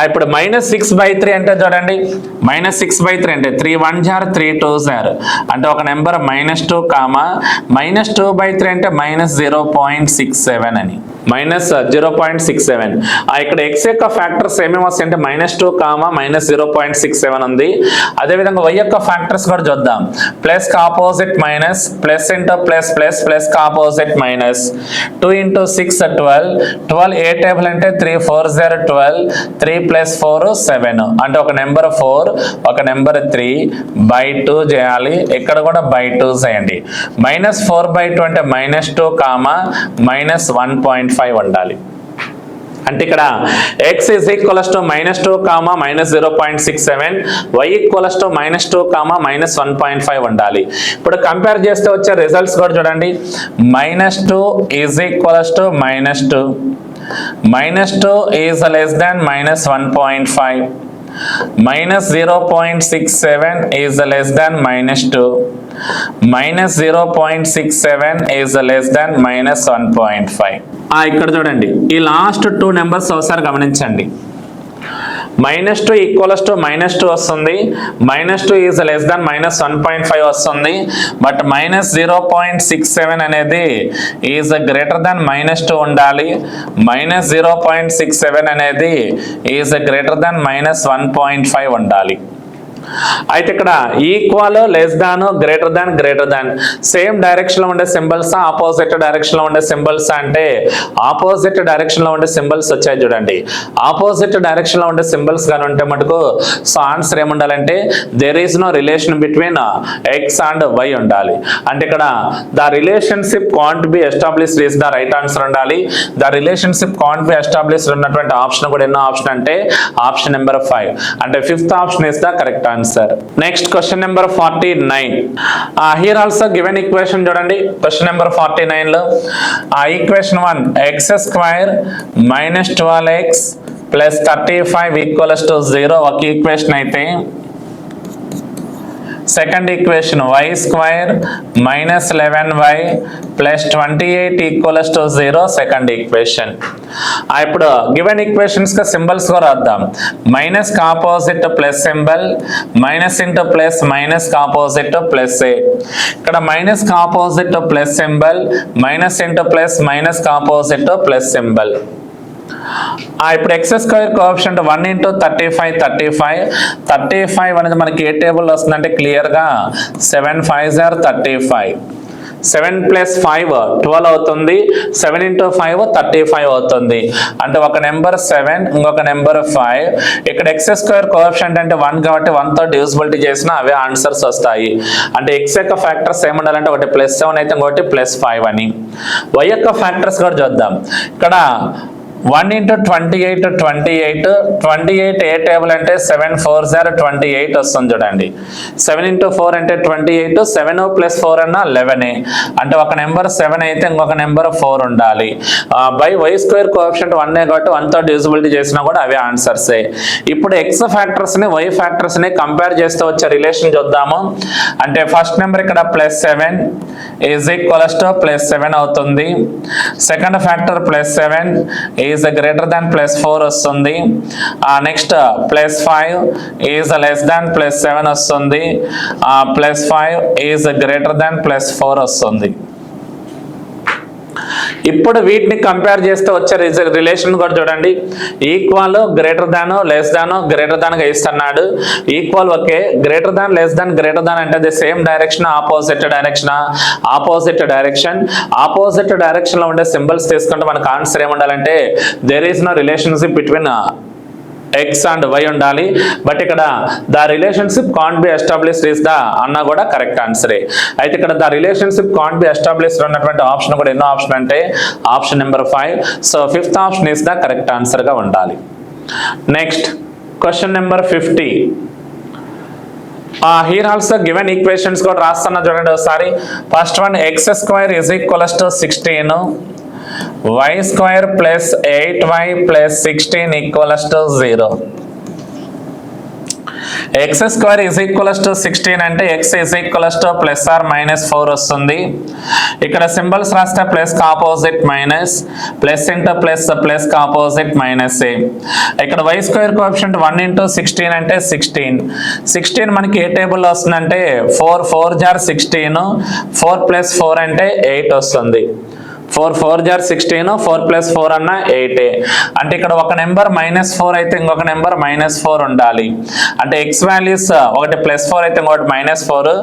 ఇప్పుడు -6/3 అంటే చూడండి, -6/3 అంటే 3 1s are 3 2s are అంటే ఒక నెంబర్ -2 కామా -2/3 అంటే -0.67 అని, -0.67. ఇక్కడ x యొక్క ఫ్యాక్టర్స్ ఏమేమి వస్తాయి అంటే -2 కామా -0.67 ఉంది. అదేవిధంగా y యొక్క ఫ్యాక్టర్స్ కూడా చూద్దాం. Plus opposite minus, plus into plus plus plus opposite minus, 2 into 6 12. 12 ఏ టేబుల్ అంటే 3 4s are 12, 3 plus 4 7 అంటే ఒక నెంబర్ 4 ఒక నెంబర్ 3 by 2 చేయాలి. ఇక్కడ కూడా by 2 చేయండి. -4/2 అంటే -2 కామా -1.5 ఉండాలి. అంటే ఇక్కడ x is equals to -2 comma -0.67, y equals to -2 comma -1.5 ఉండాలి. ఇప్పుడు కంపేర్ చేస్తే వచ్చే రిజల్ట్స్ కూడా చూడండి. -2 is equals to -2, -2 is less than -1.5, -0.67 is less than -2, -0.67 is less than -1.5. ఇక్కడ చూడండి, ఈ లాస్ట్ 2 నెంబర్స్ ఒకసారి గమనించండి. -2 ఈక్వల్స్ టు -2 వస్తుంది, -2 ఈజ్ లెస్ దాన్ -1.5 వస్తుంది. బట్ -0.67 అనేది ఈజ్ గ్రేటర్ దాన్ -2 ఉండాలి, -0.67 అనేది ఈజ్ గ్రేటర్ దాన్ -1.5 ఉండాలి. అయితే ఇక్కడ ఈక్వల్, లెస్ దాన్, గ్రేటర్ దాన్ సేమ్ డైరెక్షన్ లో ఉండే సింబల్స్, ఆపోజిట్ డైరెక్షన్ లో ఉండే సింబల్స్ అంటే ఆపోజిట్ డైరెక్షన్ లో ఉండే సింబల్స్ వచ్చాయి చూడండి. ఆపోజిట్ డైరెక్షన్ లో ఉండే సింబల్స్ గాని ఉంటే మటుకు సో ఆన్సర్ ఏముండాలంటే there is no relation between x and y ఉండాలి. అంటే ఇక్కడ the relationship can't be established is the right answer ఉండాలి. The relationship can't be established ఉన్నటువంటి ఆప్షన్ కూడా ఎన్నో ఆప్షన్ అంటే ఆప్షన్ నెంబర్ 5. అంటే 5th option is the correct answer. Next question number 49. Here also given equation చూడండి. Question number 49 లో equation 1 x² minus 12x plus 35 equals to 0 ఒక equation అయితే, second equation y² minus 11y plus 28 equals to 0 second equation. ఇప్పుడు given equations కా symbols కూడా రాద్దాం. Minus opposite plus symbol, minus into plus minus opposite plus ఏ. ఇక్కడ minus opposite plus symbol, minus into plus minus opposite plus symbol. ఇప్పుడు x² coefficient 1 into 35 అనేది మనకి ఏ table వస్తుందంటే క్లియర్ గా 7 5s are 35, 7 plus 5 12 అవుతుంది, 7 into 5 35 అవుతుంది. అంటే ఒక నెంబర్ 7 ఇంకొక నెంబర్ 5. ఇక్కడ x² కోఎఫిషియంట్ అంటే 1 కాబట్టి 1తో డివిజిబిలిటీ చేసినా అవే ఆన్సర్స్ వస్తాయి. అంటే x యొక్క ఫ్యాక్టర్స్ ఏముండాలంటే ఒకటి +7 అయితే ఇంకొకటి +5 అని. y యొక్క ఫ్యాక్టర్స్ కూడా చూద్దాం. ఇక్కడ 1 into 28 28 28 ఏ టేబుల్ అంటే 7 4 0 28 వస్తుంది చూడండి. 7 into 4 అంటే 28, 7 plus 4 అన్న 11 అంటే ఒక నెంబర్ 7 అయితే ఇంకొక నెంబర్ 4 ఉండాలి. బై వై స్క్వేర్ కోఎఫిషియంట్ 1 కాబట్టి 1 తో డివిజిబిలిటీ చేసినా కూడా అవే ఆన్సర్సే. ఇప్పుడు ఎక్స్ ఫ్యాక్టర్స్ ని వై ఫ్యాక్టర్స్ ని కంపేర్ చేస్తూ వచ్చే రిలేషన్ చూద్దాము. అంటే ఫస్ట్ నెంబర్ ఇక్కడ +7 ఈజ్ ఈక్వల్స్ టు +7 అవుతుంది. సెకండ్ ఫ్యాక్టర్ +7 ఈజ్ గ్రేటర్ దాన్ +4 వస్తుంది. నెక్స్ట్ +5 ఈజ్ లెస్ దాన్ +7 వస్తుంది. +5 ఈజ్ గ్రేటర్ దాన్ +4 వస్తుంది. ఇప్పుడు వీటిని కంపేర్ చేస్తే వచ్చే రిలేషన్ కూడా చూడండి. Equal, greater than, less than, greater than గా ఇస్తున్నాడు. Equal okay, greater than, less than, greater than అంటే the same direction, opposite direction. Opposite direction, opposite direction లో ఉండే సింబల్స్ తీసుకుంటే మనకు ఆన్సర్ ఏముండాలంటే there is no relationship between x and y ఉండాలి. But ఇక్కడ the relationship can't be established is the అన్న కూడా కరెక్ట్ ఆన్సరే. అయితే ఇక్కడ the relationship can't be established ఉన్నటువంటి ఆప్షన్ కూడా ఎన్నో ఆప్షన్ అంటే option number 5. So 5th option is the correct answer గా ఉండాలి. Next question number 50. Here also given equations కూడా రాస్తున్నా చూడండి ఒకసారి. First one x² is equals to 16, y square plus 8y plus 16 equals to 0. x square is equals to 16 అంటే x is equals to plus or minus 4 వస్తుంది. ఇక్కడ symbols రాస్తే plus opposite minus, plus into plus, plus opposite minus ఏ. ఇక్కడ y square coefficient 1 into 16 అంటే 16. 16 మనకి ఏ టేబుల్లో వస్తుందంటే 4 4 jar 16, 4 plus 4 అంటే 8 వస్తుంది. 4 4 jar 16, 4 plus 4 అన్న 8. అంటే ఇక్కడ ఒక నెంబర్ -4 అయితే ఇంకొక నెంబర్ -4 ఉండాలి. అంటే x వాల్యూస్ ఒకటి +4 అయితే ఇంకొకటి -4,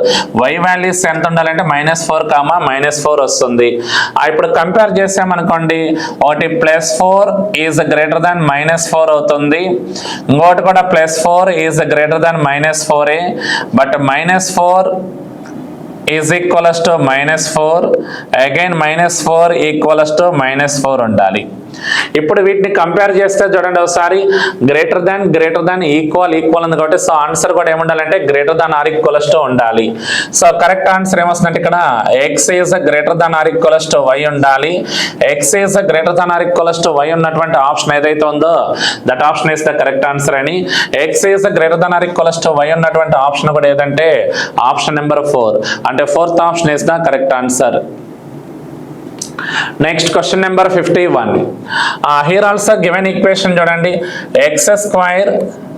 y వాల్యూస్ ఎంత ఉండాలంటే -4, -4 వస్తుంది. ఇప్పుడు కంపేర్ చేసామనుకోండి, ఒకటి +4 ఈజ్ గ్రేటర్ దాన్ -4 అవుతుంది, ఇంకొకటి కూడా +4 is greater than -4. But -4 is equals to -4, again -4 equals to -4 ఉండాలి. ఇప్పుడు వీటిని కంపేర్ చేస్తే చూడండి ఒకసారి, గ్రేటర్ దాన్ ఈక్వల్ ఉంది కాబట్టి సో ఆన్సర్ కూడా ఏముండాలంటే greater than or equals to ఉండాలి. సో కరెక్ట్ ఆన్సర్ ఏమొస్తుందంటే ఇక్కడ x is greater than or equals to y ఉండాలి. x is greater than or equals to y ఉన్నటువంటి ఆప్షన్ ఏదైతే ఉందో that option is the correct answer అని. x is greater than or equals to y ఉన్నటువంటి option కూడా ఏదంటే option number 4. అంటే 4th option is the correct answer. Next question number 51. Here also given equation చూడండి. x²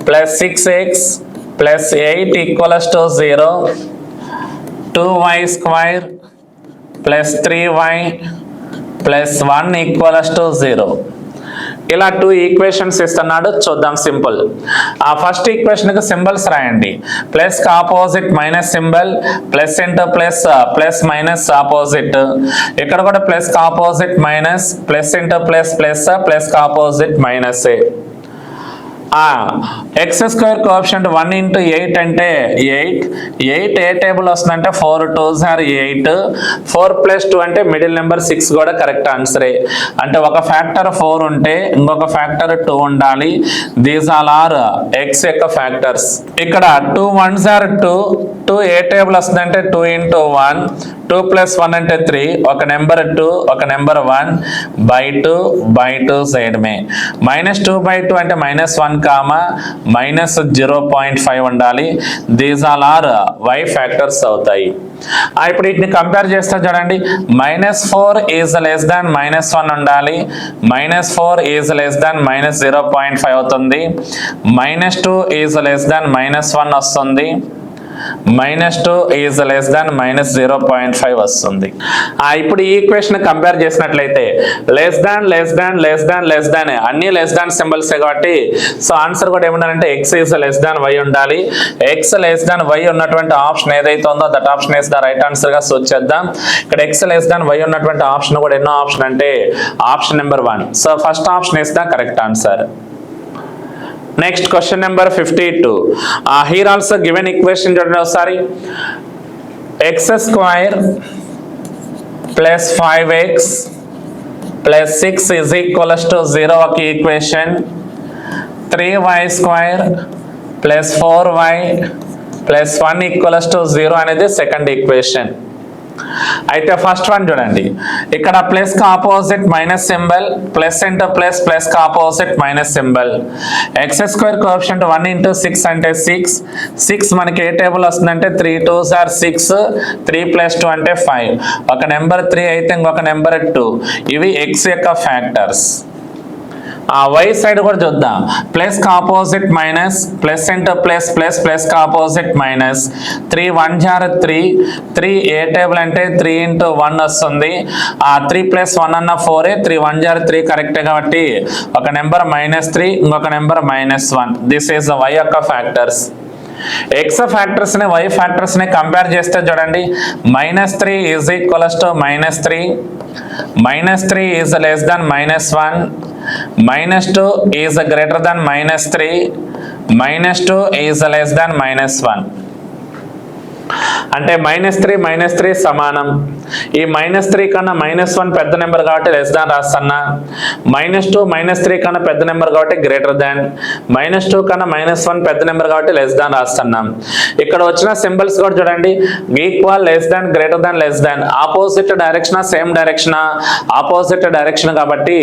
plus 6x plus 8 equals to 0, 2y² plus 3y plus 1 equals to 0. ఇలా 2 equations ఇస్తున్నాడు, చూద్దాం. Simple. First equation కి symbols రాయండి. Plus opposite minus symbol, plus into plus, plus minus opposite. ఇక్కడ కూడా plus opposite minus, plus into plus, plus, plus opposite minus. x² coefficient 1 into 8 అంటే 8. 8 ఏ table వస్తుందంటే 4 2s are 8. 4 plus 2 అంటే middle number 6 కూడా correct ఆన్సరే. అంటే ఒక factor 4 ఉంటే ఇంకొక ఫ్యాక్టర్ 2 ఉండాలి. దీస్ ఆల్ ఆర్ x యొక్క ఫ్యాక్టర్స్. ఇక్కడ 2 1s are 2. 2 ఏ టేబుల్ వస్తుందంటే 2 into 1. 2 plus 1 అంటే 3. ఒక నెంబర్ 2, ఒక నెంబర్ 1 by 2 by 2 సైడ్ మే. -2 by 2 అంటే -1, -0.5 ఉండాలి. These all are y factors అవుతాయి. ఇప్పుడు వీటిని కంపేర్ చేస్తే చూడండి, -4 ఈజ్ లెస్ దాన్ -1 ఉండాలి. -4 ఈజ్ లెస్ దాన్ -0.5 అవుతుంది. -2 ఈజ్ లెస్ దాన్ -1 వస్తుంది. -2 ఈజ్ లెస్ దాన్ -0.5 వస్తుంది. ఇప్పుడు ఈ ఈక్వేషన్ కంపేర్ చేసినట్లయితే లెస్ దాన్ లెస్ దాన్ లెస్ దాన్ లెస్ దాన్ అన్ని లెస్ దాన్ సింబల్స్ కాబట్టి సో ఆన్సర్ కూడా ఏముండాలంటే x is less than y ఉండాలి. x లెస్ దాన్ y ఉన్నటువంటి ఆప్షన్ ఏదైతే ఉందో that option is the right answer గా సూచ్ చేద్దాం. ఇక్కడ x లెస్ దాన్ y ఉన్నటువంటి ఆప్షన్ కూడా ఎన్నో ఆప్షన్ అంటే option number 1. So first option is the correct answer. Next question number 52. Here also given equation చూడండి ఒకసారి. x² plus 5x plus 6 is equals to 0 ఒక equation. 3y square plus 4y plus 1 equals to 0 అనేది second equation. అయితే first one చూడండి, ఇక్కడ plus కి opposite minus symbol, plus into plus, plus కి opposite minus symbol. X square coefficient 1 into 6 అంటే 6. 6 మనకి ఏ table వస్తుందంటే 3 2s are 6, 3 + 2 అంటే 5. ఒక నెంబర్ 3 అయితే ఇంకొక నెంబర్ 2. ఇవి ఎక్స్ యొక్క ఫ్యాక్టర్స్. ఆ వై సైడ్ కూడా చూద్దాం. ప్లస్ కి opposite minus, plus into plus, plus plus కి ఆపోజిట్ మైనస్. 3 1s are 3. 3 ఏ టేబుల్ అంటే 3 ఇంటూ 1 వస్తుంది. ఆ 3 + 1 అన్న 4. 3 1s are 3 కరెక్ట్ కాబట్టి ఒక నెంబర్ -3, ఇంకొక నెంబర్ -1. దిస్ ఈజ్ వై యొక్క ఫ్యాక్టర్స్. ఎక్స్ ఫ్యాక్టర్స్ ని వై ఫ్యాక్టర్స్ ని కంపేర్ చేస్తే చూడండి, -3 is equals to -3, -3 is less than -1, -2 is greater than -3, -2 is less than -1. అంటే -3 సమానం. ఈ -3 కన్నా -1 పెద్ద నెంబర్ కాబట్టి లెస్ దాన్ రాస్తున్నా. -2 -3 కన్నా పెద్ద నెంబర్ కాబట్టి గ్రేటర్ దాన్. -2 కన్నా -1 పెద్ద నెంబర్ కాబట్టి లెస్ దాన్ రాస్తున్నాం. ఇక్కడ వచ్చిన సింబల్స్ కూడా చూడండి, equal, less than, greater than, less than. Opposite direction, same direction, opposite direction కాబట్టి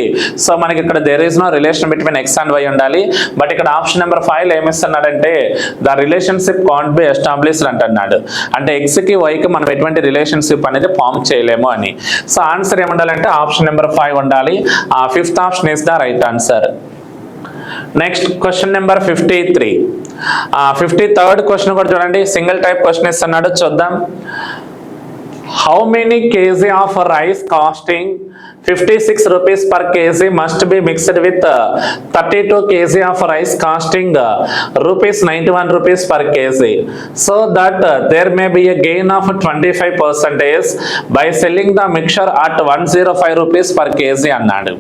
సో మనకి ఇక్కడ there is no relation between x and y ఉండాలి. బట్ ఇక్కడ ఆప్షన్ నెంబర్ 5 ఏమిస్తున్నాడంటే the relationship can't be established అంటున్నాడు. అంటే ఎక్స్ కి why కి మనం ఎటువంటి రిలేషన్షిప్ అనేది ఫామ్ చేయలేము అని. సో ఆన్సర్ ఏముండాలంటే ఆప్షన్ నెంబర్ 5 ఉండాలి. ఆ 5th option is the right answer. Next question number 53. 53rd question కూడా చూడండి, సింగిల్ టైప్ క్వశ్చన్ ఇస్తున్నాడు, చూద్దాం. How many kg of rice costing 56 rupees per kg must be mixed with 32 kg of rice costing rupees 91 rupees per kg, so that there may be a gain of 25% by selling the mixture at 105 rupees per kg అన్నాడు.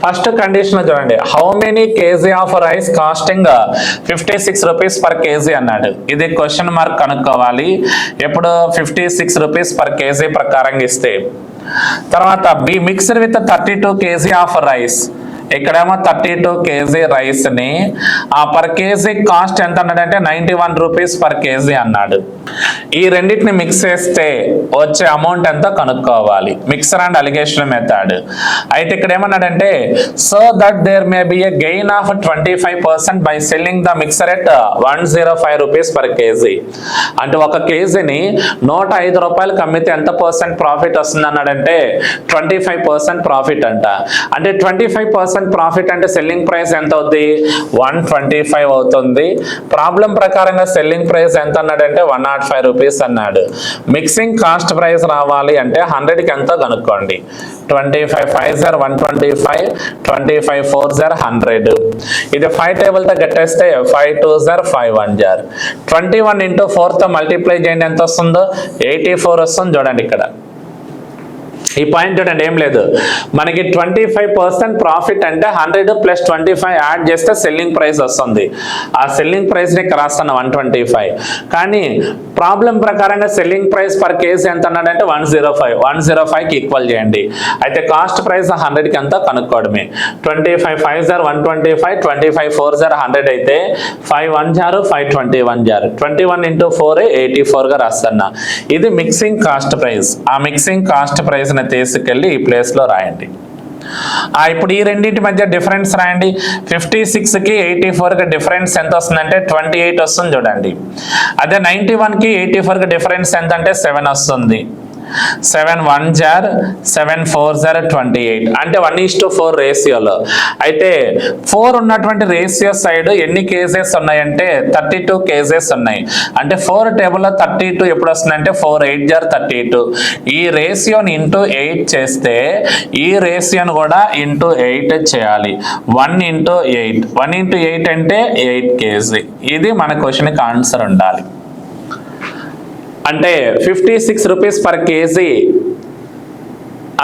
First condition చూడండి, how many kg of rice costing 56 rupees per kg అన్నాడు. ఇది question mark కనుక్కోవాలి. ఎప్పుడు 56 rupees per KG ప్రకారంగా ఇస్తే. తర్వాత be mixed with 32 KG of rice. ఇక్కడేమో 32 కేజీ రైస్ ని ఆ పర్ కేజీ కాస్ట్ ఎంత అన్నాడంటే 91 రూపీస్ పర్ కేజీ అన్నాడు. ఈ రెండింటిని మిక్స్ చేస్తే వచ్చే అమౌంట్ ఎంత కనుక్కోవాలి. Mixture and alligation method. అయితే ఇక్కడ ఏమన్నాడంటే so that there may be a gain of 25% by selling the mixture at 105 rupees per kg. అంటే ఒక కేజీని 105 రూపాయలకు అమ్మితే ఎంత % ప్రాఫిట్ వస్తుంది అన్నాడంటే 25% ప్రాఫిట్ అంట. అంటే 25% ప్రాఫిట్ అంటే సెల్లింగ్ ప్రైస్ ఎంత అవుతుంది, 125 అవుతుంది. ప్రాబ్లం ప్రకారంగా సెల్లింగ్ ప్రైస్ ఎంత అన్నాడంటే 105 రూపీస్ అన్నాడు. మిక్సింగ్ కాస్ట్ ప్రైస్ రావాలి అంటే 100కి ఎంతో కనుక్కోండి. 25 5s are 125, 25 4s are 100. ఇది 5 టేబుల్ తో కట్టేస్తే 5 2s are 5 1s are 21 into 4 తో మల్టిప్లై చేయండి, ఎంత వస్తుందో 84 వస్తుంది. చూడండి ఇక్కడ ఈ పాయింట్ చూడండి, ఏం లేదు మనకి 25% ప్రాఫిట్ అంటే 100 + 25 యాడ్ చేస్తే సెల్లింగ్ ప్రైస్ వస్తుంది. ఆ సెల్లింగ్ ప్రైస్ ని ఇక్కడ రాస్తాను 125. కానీ ప్రాబ్లం ప్రకారంగా సెల్లింగ్ ప్రైస్ పర్ కేజీ ఎంత అన్నాడంటే 105. 105కి ఈక్వల్ చేయండి. అయితే కాస్ట్ ప్రైస్ 100కి ఎంత కనుక్కోవడమే. 25 5s are 125, 25 4s are 100 అయితే 5 1s are 5 21s are 21 into 4 84 గా రాస్తాను. ఇది మిక్సింగ్ కాస్ట్ ప్రైస్. ఆ మిక్సింగ్ కాస్ట్ ప్రైస్ తీసుకెళ్ళి ఈ ప్లేస్ లో రాయండి. ఇప్పుడు ఈ రెండింటి మధ్య డిఫరెన్స్ రాయండి. 56 కి 84 కి డిఫరెన్స్ ఎంత వస్తుందంటే 28 వస్తుంది. చూడండి అదే 91 కి 84 కి డిఫరెన్స్ ఎంత అంటే 7 వస్తుంది. 7 1s are 7 4s are 28. అంటే 1:4 రేషియోలో. అయితే 4 ఉన్నటువంటి రేషియో సైడ్ ఎన్ని కేజెస్ ఉన్నాయంటే 32 కేజెస్ ఉన్నాయి. అంటే 4 టేబుల్లో 32 ఎప్పుడు వస్తుందంటే 4 8s are 32. ఈ రేషియోని ఇంటూ 8 చేస్తే ఈ రేషియోని కూడా ఇంటూ 8 చేయాలి. 1 into 8, 1 into 8 అంటే 8 కేజీ. ఇది మన క్వశ్చన్కి ఆన్సర్ ఉండాలి. అంటే 56 రూపీస్ పర్ కేజీ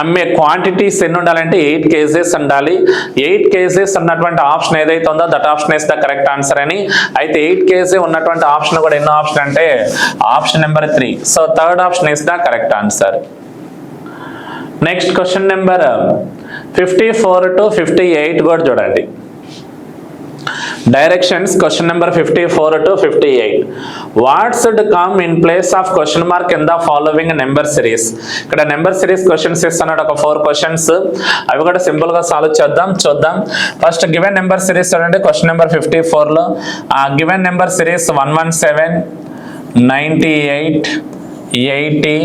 అమ్మే క్వాంటిటీస్ ఎన్ని ఉండాలంటే 8 కేజెస్ ఉండాలి. 8 కేజెస్ ఉన్నటువంటి ఆప్షన్ ఏదైతే ఉందో that option is the correct answer అని. అయితే 8 కేజీ ఉన్నటువంటి ఆప్షన్ కూడా ఎన్నో ఆప్షన్ అంటే option number 3. So 3rd option is the correct answer. Next question number 54 to 58 కూడా చూడండి. Directions question number 54 to 58. What should come in place of question mark in the following number series. ఇక్కడ number series questions ఇస్తున్నాడు, ఒక 4 questions. అవి కూడా simple గా solve చేద్దాం, చూద్దాం. ఫస్ట్ గివెన్ నెంబర్ సిరీస్ చూడండి. క్వశ్చన్ నెంబర్ 54 లో given number series 117, 98, 80,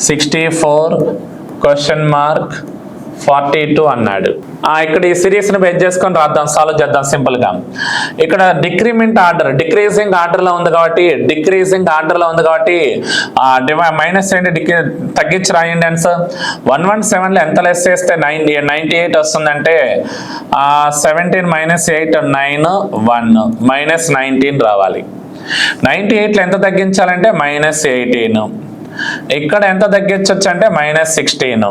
64 question mark 42 అన్నాడు. ఇక్కడ ఈ సిరీస్ ని బేస్ చేసుకొని రాద్దాం, సాల్వ్ చేద్దాం సింపుల్ గా. ఇక్కడ డిక్రిమెంట్ ఆర్డర్ డిక్రీజింగ్ ఆర్డర్ లో ఉంది కాబట్టి మైనస్ చేయండి, తగ్గించి రాయండి ఆన్సర్. 117 లో ఎంత లెస్ చేస్తే 98 వస్తుందంటే 17 - 8 9 1 -19 రావాలి. 98 లో ఎంత తగ్గించాలంటే -18. ఇక్కడ ఎంత తగ్గించవచ్చు అంటే -16.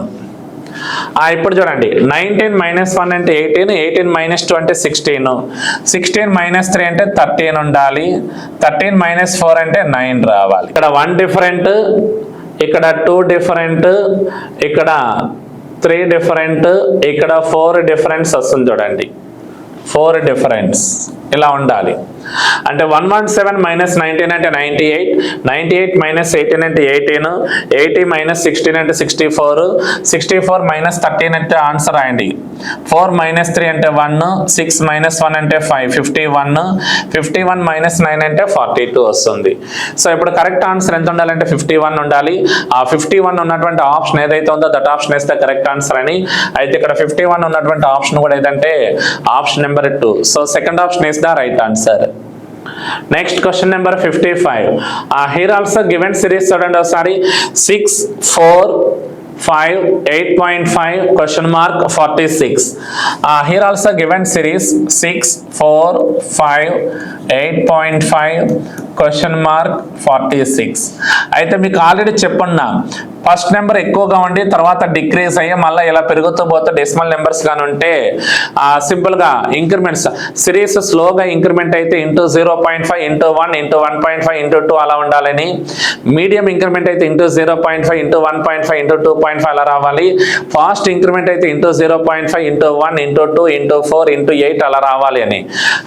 ఇప్పుడు చూడండి 19 - 1 అంటే 18, 18 - 2 అంటే 16, 16 - 3 అంటే 13 ఉండాలి, 13 - 4 అంటే 9 రావాలి. ఇక్కడ 1 డిఫరెంట్, ఇక్కడ 2 డిఫరెంట్, ఇక్కడ 3 డిఫరెంట్, ఇక్కడ 4 డిఫరెన్స్ వస్తుంది చూడండి. 4 డిఫరెన్స్ ఇలా ఉండాలి. అంటే 117 - 19 అంటే 98, 98 - 18 అంటే 18, 80 - 16 అంటే 64, 64 - 13 అంటే ఆన్సర్ రాయండి. 4 - 3 అంటే 1, 6 - 1 అంటే 5, 51, 51 - 9 అంటే 42 వస్తుంది. సో ఇప్పుడు కరెక్ట్ ఆన్సర్ ఎంత ఉండాలంటే 51 ఉండాలి. ఆ 51 ఉన్నటువంటి ఆప్షన్ ఏదైతే ఉందో దట్ ఆప్షన్ వేస్తే కరెక్ట్ ఆన్సర్ అని. అయితే ఇక్కడ 51 ఉన్నటువంటి ఆప్షన్ కూడా ఏదంటే option number 2. So second option is the right answer. Next question number 55. Here also given series చూడండి ఒకసారి 6, 4, 5, 8.5 question mark 46. Here also given series 6, 4, 5, 8.5 question mark 46. అయితే మీకు ఆల్రెడీ చెప్పున్నా ఫస్ట్ నెంబర్ ఎక్కువగా ఉండి తర్వాత డిక్రీజ్ అయ్యి మళ్ళీ ఇలా పెరుగుతూ పోతే డెసిమల్ నెంబర్స్ కానీ ఉంటే సింపుల్గా ఇంక్రిమెంట్స్ సిరీస్ స్లోగా ఇంక్రిమెంట్ అయితే ఇంటూ 0.5 ఇంటూ 1 ఇంటూ 1.5 ఇంటూ 2 అలా ఉండాలని, మీడియం ఇంక్రిమెంట్ అయితే ఇంటూ 0.5 ఇంటూ 1.5 ఇంటూ 2.5 అలా రావాలి, ఫాస్ట్ ఇంక్రిమెంట్ అయితే into 0.5 into 1 into 2 into 4 into 8 అలా రావాలి అని.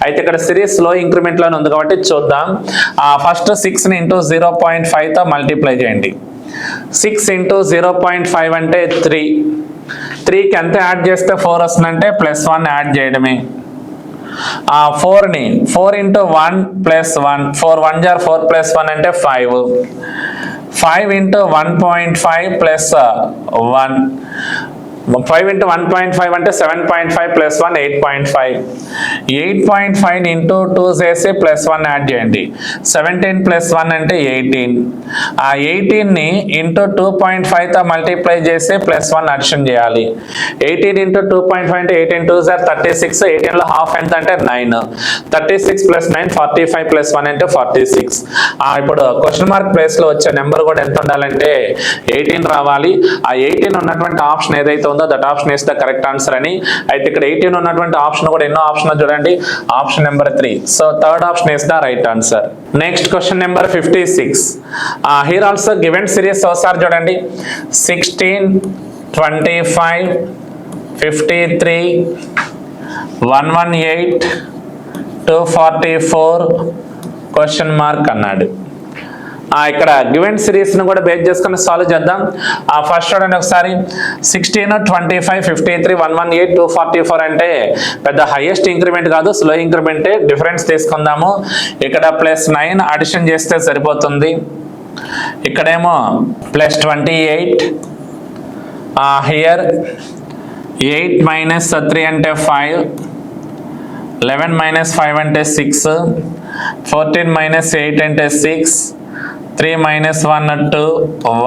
అయితే ఇక్కడ సిరీస్ స్లో ఇంక్రిమెంట్లోనే ఉంది కాబట్టి చూద్దాం. ఫస్ట్ 6ని ఇంటూ 0.5తో మల్టిప్లై చేయండి. 6 ఇంటూ 0.5 అంటే 3, 3కి ఎంత యాడ్ చేస్తే 4 వస్తుందంటే +1 యాడ్ చేయడమే. 4ని 4 ఇంటూ 1 + 1, 4 1 = 4 + 1 అంటే 5, 5 ఇంటూ 1.5 + 1, 5 ఇంటూ 1.5 అంటే 7.5 + 1 8.5, 8.5 ఇంటూ 2 చేసి +1 యాడ్ చేయండి. 17 + 1 అంటే 18. ఆ 18ని ఇంటూ 2.5తో మల్టిప్లై చేసి +1 అడిషన్ చేయాలి. 18 ఇంటూ 2.5 అంటే 18 2 = 36, 18లో హాఫ్ ఎంత అంటే 9, 36 + 9 45 + 1 అంటే 46. ఇప్పుడు క్వశ్చన్ మార్క్ ప్లేస్లో వచ్చే నెంబర్ కూడా ఎంత ఉండాలంటే 18 రావాలి. ఆ 18 ఉన్నటువంటి ఆప్షన్ ఏదైతే ఉందో that option is the correct answer అని. అయితే ఇక్కడ 18 ఉన్నటువంటి ఆప్షన్ కూడా ఎన్నో ఆప్షన్ చూడండి, option number 3. So third option is the right answer. Next question number 56. Here also given series ఒకసారి చూడండి. 16, 25, 53, 118, 244 క్వశ్చన్ మార్క్ అన్నాడు. ఇక్కడ గివెన్ సిరీస్ ను కూడా బేస్ చేసుకుని సాల్వ్ చేద్దాం. ఫస్ట్ చూడండి ఒకసారి 16, 25, 53, 118, 244 అంటే పెద్ద హైయెస్ట్ ఇంక్రిమెంట్ కాదు, స్లో ఇంక్రిమెంటే. డిఫరెన్స్ తీసుకుందాము. ఇక్కడ +9 అడిషన్ చేస్తే సరిపోతుంది. ఇక్కడేమో +28, హియర్ 8 - 3 అంటే 5, 11 - 5 అంటే 6, 14 - 8 అంటే 6, 3 - 1 2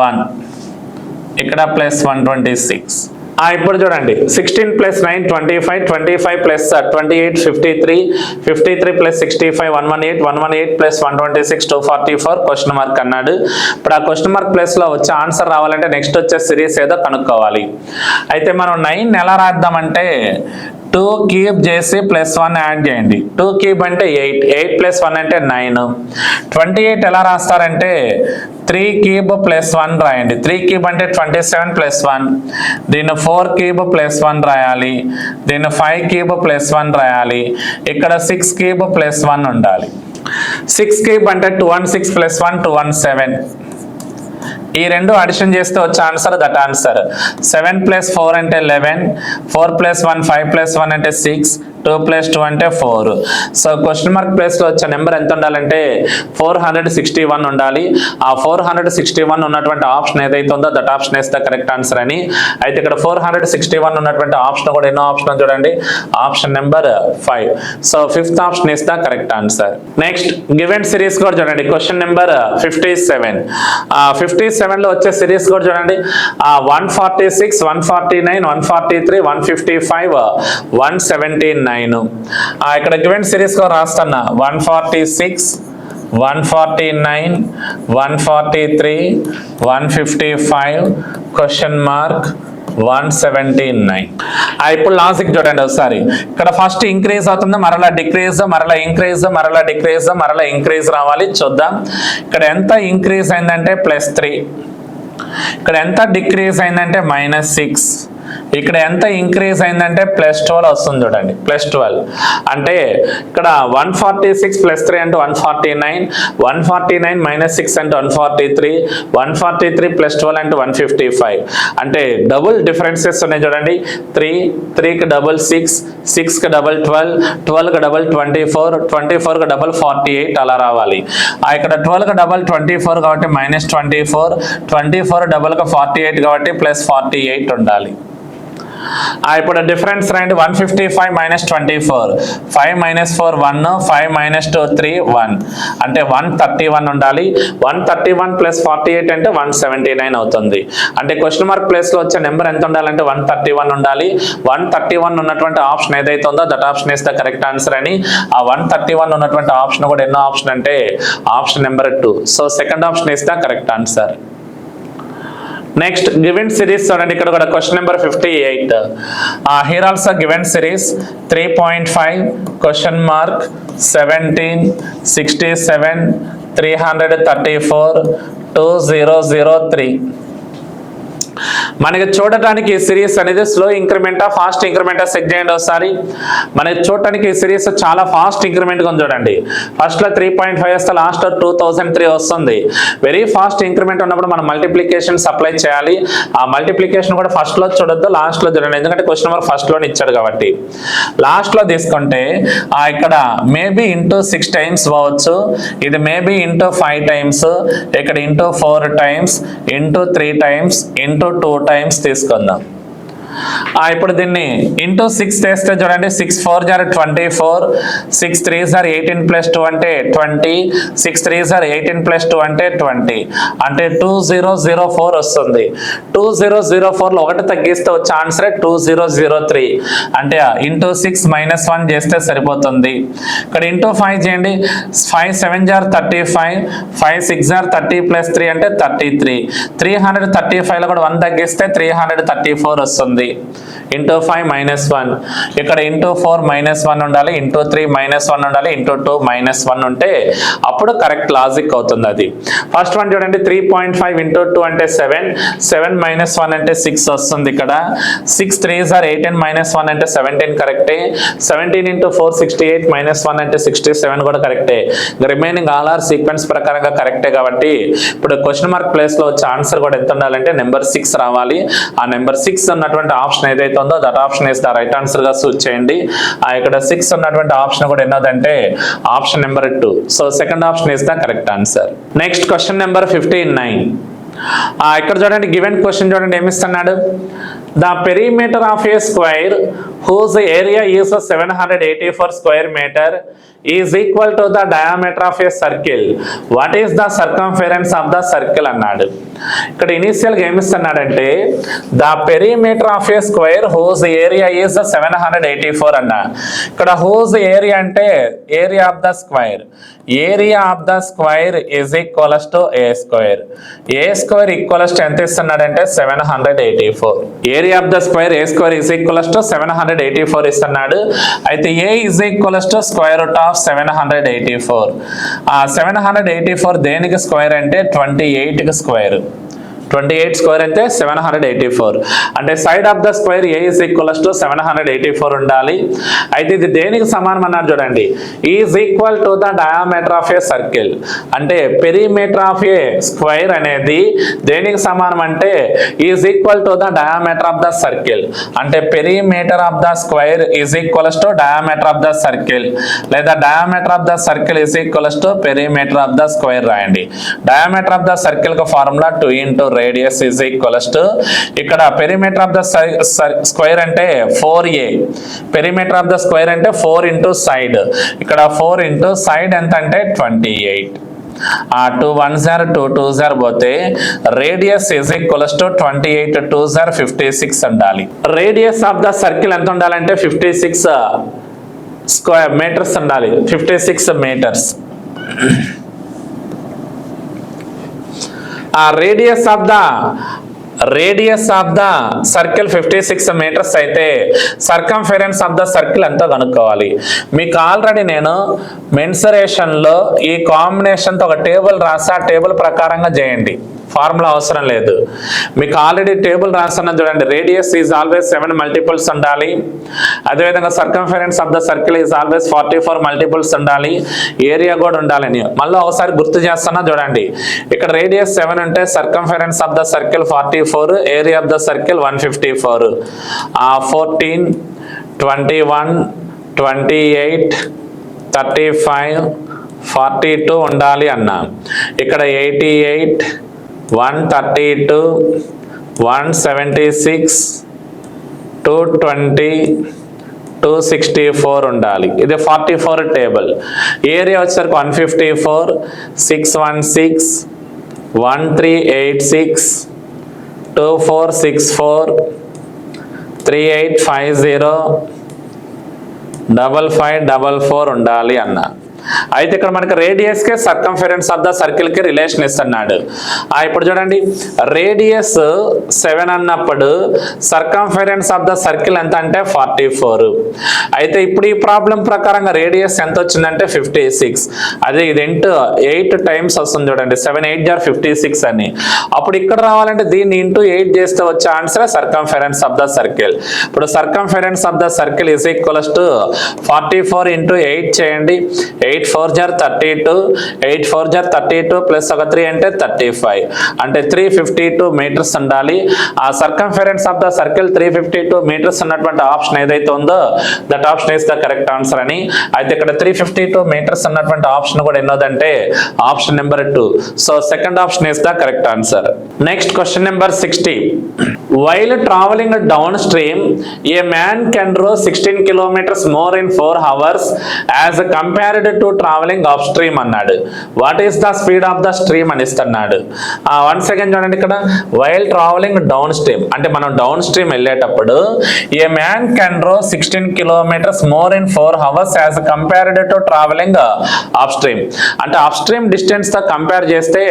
1, ఇక్కడ +126. ఇప్పుడు చూడండి 16 + 9 25, 25 + 28 53, 53 + 65 118, 118 + 126 244 క్వశ్చన్ మార్క్ అన్నాడు. ఇప్పుడు ఆ క్వశ్చన్ మార్క్ ప్లేస్లో వచ్చే ఆన్సర్ రావాలంటే నెక్స్ట్ వచ్చే సిరీస్ ఏదో కనుక్కోవాలి. అయితే మనం 9 ఎలా రాద్దామంటే 2 క్యూబ్ చేసి +1 యాడ్ చేయండి. 2 క్యూబ్ అంటే 8, 8 + 1 అంటే 9. 28 ఎలా రాస్తారంటే 3 క్యూబ్ ప్లస్ 1 రాయండి. 3 క్యూబ్ అంటే 27 ప్లస్ 1. దీన్ని 4 క్యూబ్ ప్లస్ 1 రాయాలి. దీన్ని 5 క్యూబ్ ప్లస్ 1 రాయాలి. ఇక్కడ 6 క్యూబ్ ప్లస్ 1 ఉండాలి. 6 క్యూబ్ అంటే 216 ప్లస్ 1 217. ఈ రెండు అడిషన్ చేస్తే వచ్చే ఆన్సర్ దట్ ఆన్సర్. 7 ప్లస్ 4 అంటే 11, 4 ప్లస్ 1 5 ప్లస్ 1 అంటే 6, 2 ప్లస్ 2 అంటే 4. సో క్వశ్చన్ మార్క్ ప్లేస్లో వచ్చే నెంబర్ ఎంత ఉండాలంటే 461 ఉండాలి. ఆ 461 ఉన్నటువంటి ఆప్షన్ ఏదైతే ఉందో that option is the correct answer అని. అయితే ఇక్కడ 461 ఉన్నటువంటి ఆప్షన్ కూడా ఎన్నో ఆప్షన్ చూడండి, option number 5. So 5th option is the correct answer. Next given series కూడా చూడండి, క్వశ్చన్ నెంబర్ 57. 57లో వచ్చే సిరీస్ కూడా చూడండి, 146, 149, 143, 155, 179. ఇక్కడ గివెన్ సిరీస్ లో రాస్తున్నా 146, 149, 143, 155, క్వశ్చన్ మార్క్ 179. ఇప్పుడు లాజిక్ చూడండి ఒకసారి. ఇక్కడ ఫస్ట్ ఇంక్రీజ్ అవుతుంది, మరలా డిక్రీజ్, మరలా ఇంక్రీజ్, మరలా డిక్రీజ్, మరలా ఇంక్రీజ్ రావాలి. చూద్దాం ఇక్కడ ఎంత ఇంక్రీజ్ అయిందంటే +3, ఇక్కడ ఎంత డిక్రీజ్ అయిందంటే -6, ఇక్కడ ఎంత ఇంక్రీజ్ అయిందంటే +12 వస్తుంది చూడండి. +12 అంటే ఇక్కడ 146 + 3 అంటే 149, 149 - 6 అంటే 143, 143 + 12 అంటే 155. అంటే డబుల్ డిఫరెన్సెస్ ఉన్నాయి చూడండి. 3కి డబుల్ 6, 6కి డబుల్ 12, 12కి డబుల్ 24, 24కి డబుల్ 48 అలా రావాలి. ఇక్కడ 12కి డబుల్ 24 కాబట్టి -24, 24 డబుల్కి 48 కాబట్టి +48 ఉండాలి. ఇప్పుడు డిఫరెన్స్ రాయండి. 155 - 24, 5 - 4 1, 5 - 2 3 1 అంటే 131 ఉండాలి. 131 + 48 అంటే 179 అవుతుంది. అంటే క్వశ్చన్ మార్క్ ప్లేస్ లో వచ్చే నెంబర్ ఎంత ఉండాలంటే 131 ఉండాలి. 131 ఉన్నటువంటి ఆప్షన్ ఏదైతే ఉందో that option is the correct answer అని. ఆ 131 ఉన్నటువంటి ఆప్షన్ కూడా ఎన్నో ఆప్షన్ అంటే option number 2. So second option is the correct answer. Next given series చూడండి, ఇక్కడ కూడా question number 58. Here also given series 3.5, question mark 17, 67, 334, 2003. మనకి చూడటానికి ఈ సిరీస్ అనేది స్లో ఇంక్రిమెంటా ఫాస్ట్ ఇంక్రిమెంటా చెక్ చేయండి ఒకసారి. మనకి చూడటానికి ఈ సిరీస్ చాలా ఫాస్ట్ ఇంక్రిమెంట్గా ఉంది చూడండి. ఫస్ట్లో 3.5 వస్తే లాస్ట్లో 2003 వస్తుంది. వెరీ ఫాస్ట్ ఇంక్రిమెంట్ ఉన్నప్పుడు మనం మల్టిప్లికేషన్ అప్లై చేయాలి. ఆ మల్టిప్లికేషన్ కూడా ఫస్ట్లో చూడొద్దు, లాస్ట్లో చూడండి. ఎందుకంటే క్వశ్చన్ నెంబర్ ఫస్ట్లోనే ఇచ్చాడు కాబట్టి. లాస్ట్లో తీసుకుంటే ఇక్కడ మేబీ × 6 టైమ్స్ పోవచ్చు, ఇది మేబీ × 5 టైమ్స్, ఇక్కడ × 4 టైమ్స్, × 3 టైమ్స్, × 2 టైమ్స్ తీసుకుందాం. ఇప్పుడు దీన్ని × 6 చేస్తే చూడండి, 6 4 = 24, 6 3 = 18 + 2 అంటే 20, 6 3 = 18 + 2 అంటే 20 అంటే 2004 వస్తుంది. 2004లో 1 తగ్గిస్తే వచ్చే ఆన్సర్ 2003 అంటే × 6 - 1 చేస్తే సరిపోతుంది. ఇక్కడ × 5 చేయండి, 5 7 = 35, 5 6 = 30 + 3 అంటే 33. 335లో కూడా 1 తగ్గిస్తే 334 వస్తుంది. × 5 - 1, ఇక్కడ × 4 - 1 ఉండాలి, × 3 - 1 ఉండాలి, × 2 - 1 ఉంటే అప్పుడు కరెక్ట్ లాజిక్ అవుతుంది. అది ఫస్ట్ వన్ చూడండి, 3.5 × 2 అంటే 7, 7 - 1 అంటే 6 వస్తుంది. ఇక్కడ 6 3 = 18 - 1 అంటే 17 కరెక్టే. 17 × 4 68 - 1 అంటే 67 కూడా కరెక్టే. రిమైనింగ్ ఆల్ ఆర్ సీక్వెన్స్ ప్రకారంగా కరెక్టే కాబట్టి ఇప్పుడు క్వశ్చన్ మార్క్ ప్లేస్ లో వచ్చే ఆన్సర్ కూడా ఎంత ఉండాలంటే నెంబర్ 6 రావాలి. ఆ నెంబర్ 6 ఉన్నటువంటి ఆప్షన్ ఏదైతే ఉందో that option is the right answer గా చూస్ చేయండి. ఇక్కడ 6 ఉన్నటువంటి ఆప్షన్ కూడా ఎన్నోదంటే option number 2. So second option is the correct answer. Next question number 59. ఇక్కడ చూడండి, గివెన్ క్వశ్చన్ చూడండి ఏమిస్తున్నాడు. The perimeter of a square whose area is 784 square meter is equal to the diameter of a circle. What is the circumference of the circle అన్నాడు. ఇక్కడ initial గా ఏమిస్తున్నాడంటే the perimeter of a square whose area is 784 అన్న. ఇక్కడ whose area అంటే area of the square, area of the square is equals to a square. A square equals to ఎంత ఇస్తున్నాడంటే 784. Area of the square a square is equals to 784 ఇస్తున్నాడు. అయితే a is equals to √² of 784. 784 దేనికి square అంటే 28కి square. 28 square అంటే 784. అంటే side of the square a is equals to 784 ఉండాలి. అయితే ఇది దేనికి సమానం అన్నారు చూడండి, is equal to the diameter of a circle. అంటే పెరిమీటర్ ఆఫ్ ఏ స్క్వేర్ అనేది దేనికి సమానం అంటే is equal to the diameter of the circle. అంటే perimeter of the square is equals to diameter of the circle, లేదా diameter of the circle is equals to perimeter of the square రాయండి. Diameter of the circle కు formula 2 into radius is equals to, ఇక్కడ perimeter of the square అంటే 4a, perimeter of the square అంటే 4 into side, ఇక్కడ 4 into side ఎంత అంటే 28. 2 1s are 2 2s are పోతే radius is equals to 28 2s are 56 ఉండాలి. Radius of the circle ఎంత ఉండాలంటే 56 స్క్వేర్ మీటర్స్ ఉండాలి, 56 metres. Radius of the circle 56 metres అయితే సర్కంఫరెన్స్ ఆఫ్ ద సర్కిల్ ఎంతో కనుక్కోవాలి. మీకు ఆల్రెడీ నేను మెన్సరేషన్లో ఈ కాంబినేషన్తో ఒక టేబుల్ రాసి ఆ టేబుల్ ప్రకారంగా చేయండి, ఫార్ములా అవసరం లేదు. మీకు ఆల్రెడీ టేబుల్ రాస్తున్నా చూడండి. రేడియస్ ఈజ్ ఆల్వేస్ 7 మల్టిపుల్స్ ఉండాలి. అదేవిధంగా circumference of the circle is always 44 multiples ఉండాలి. ఏరియా కూడా ఉండాలని మళ్ళీ ఒకసారి గుర్తు చేస్తున్నా చూడండి. ఇక్కడ రేడియస్ 7 ఉంటే circumference of the circle 44, area of the circle 154. 14 21 28 35 42 ఉండాలి అన్నా. ఇక్కడ 88 132 176 220 264 ఉండాలి. ఇది 44 టేబుల్. ఏరియా వచ్చేసరికి 154 616 1386 2464 3850 5544 ఉండాలి అన్న. అయితే ఇక్కడ మనకి radius K circumference of the circle కి రిలేషన్ ఇస్తున్నాడు. ఇప్పుడు చూడండి, రేడియస్ 7 అన్నప్పుడు సర్కంఫరెన్స్ ఆఫ్ ద సర్కిల్ ఎంత అంటే 44. అయితే ఇప్పుడు ఈ ప్రాబ్లం ప్రకారంగా రేడియస్ ఎంత వచ్చిందంటే 56. అదే ఇది 8 టైమ్స్ వస్తుంది చూడండి, 7 8 jar 56 అని. అప్పుడు ఇక్కడ రావాలంటే దీన్ని ఇంటూ 8 చేస్తే వచ్చే answer circumference of the circle. ఇప్పుడు circumference of the circle is equals to 44 into 8 చేయండి. 8 4 jar 32, 8 4 jar 32 ప్లస్ ఒక 3 అంటే 35, అంటే 352 మీటర్స్ ఉండాలి. ఆ circumference of the circle 352 metres ఉన్నటువంటి ఆప్షన్ ఏదైతే ఉందో that option is the correct answer అని. అయితే ఇక్కడ 352 మీటర్స్ ఉన్నటువంటి ఆప్షన్ కూడా ఎన్నోదంటే option number 2. So second option is the correct answer. Next question number 60. While travelling downstream a man can row 16 kilometers more in 4 hours as compared to travelling upstream అన్నాడు. What is the speed of the stream అని ఇస్తున్నాడు. 1 second చూడండి, ఇక్కడ while travelling down stream అంటే మనం down stream వెళ్ళేటప్పుడు ఏ man can row 16 kilometers more in 4 hours as compared to travelling up stream. అంటే up stream distance తో కంపేర్ చేస్తే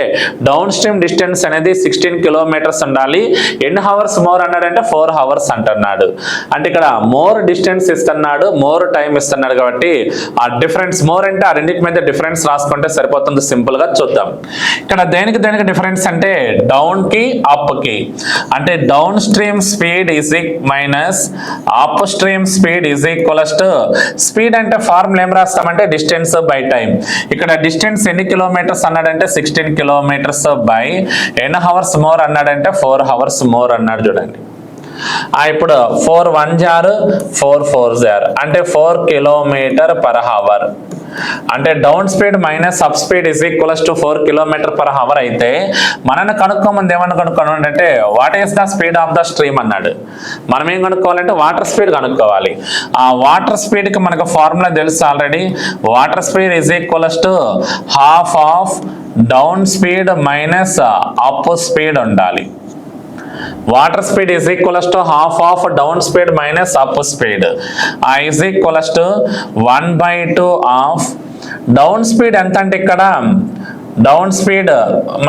డౌన్ స్ట్రీమ్ డిస్టెన్స్ అనేది 16 kilometers ఉండాలి. ఎన్ని హవర్స్ మోర్ అన్నాడంటే 4 hours అంటున్నాడు. అంటే ఇక్కడ మోర్ డిస్టెన్స్ ఇస్తున్నాడు, మోర్ టైం ఇస్తున్నాడు కాబట్టి ఆ డిఫరెన్స్ మోర్ అంటే ఆ రెండింటి మీద డిఫరెన్స్ రాసుకుంటే సరిపోతుంది. సింపుల్ గా చూద్దాం. ఇక్కడ దేనికి డిఫరెన్స్ అంటే డౌన్ కి అప్ కి. అంటే down stream speed is minus up stream speed is equals to, speed అంటే ఫార్ములా ఏం రాస్తామంటే డిస్టెన్స్ బై టైం. ఇక్కడ డిస్టెన్స్ ఎన్ని కిలోమీటర్స్ అన్నాడంటే 16 kilometers బై ఎన్ని హవర్స్ మోర్ అన్నాడంటే 4 hours మోర్ అన్నాడు చూడండి. ఇప్పుడు 4 1 jar 4 4 jar అంటే 4 km/h. అంటే down speed minus up speed is equals to 4 km/h అయితే మనల్ని కనుక్కోమంది ఏమని కనుక్కోవాలంటే what is the speed of the stream అన్నాడు. మనం ఏం కనుక్కోవాలంటే వాటర్ స్పీడ్ కనుక్కోవాలి. ఆ వాటర్ స్పీడ్ కి మనకు ఫార్ములా తెలుసు already. Water speed is equals to half of down speed minus up speed ఉండాలి. Water speed is equals to half of down speed minus up speed is equals to 1/2 of down speed ఎంత అంటే ఇక్కడ down speed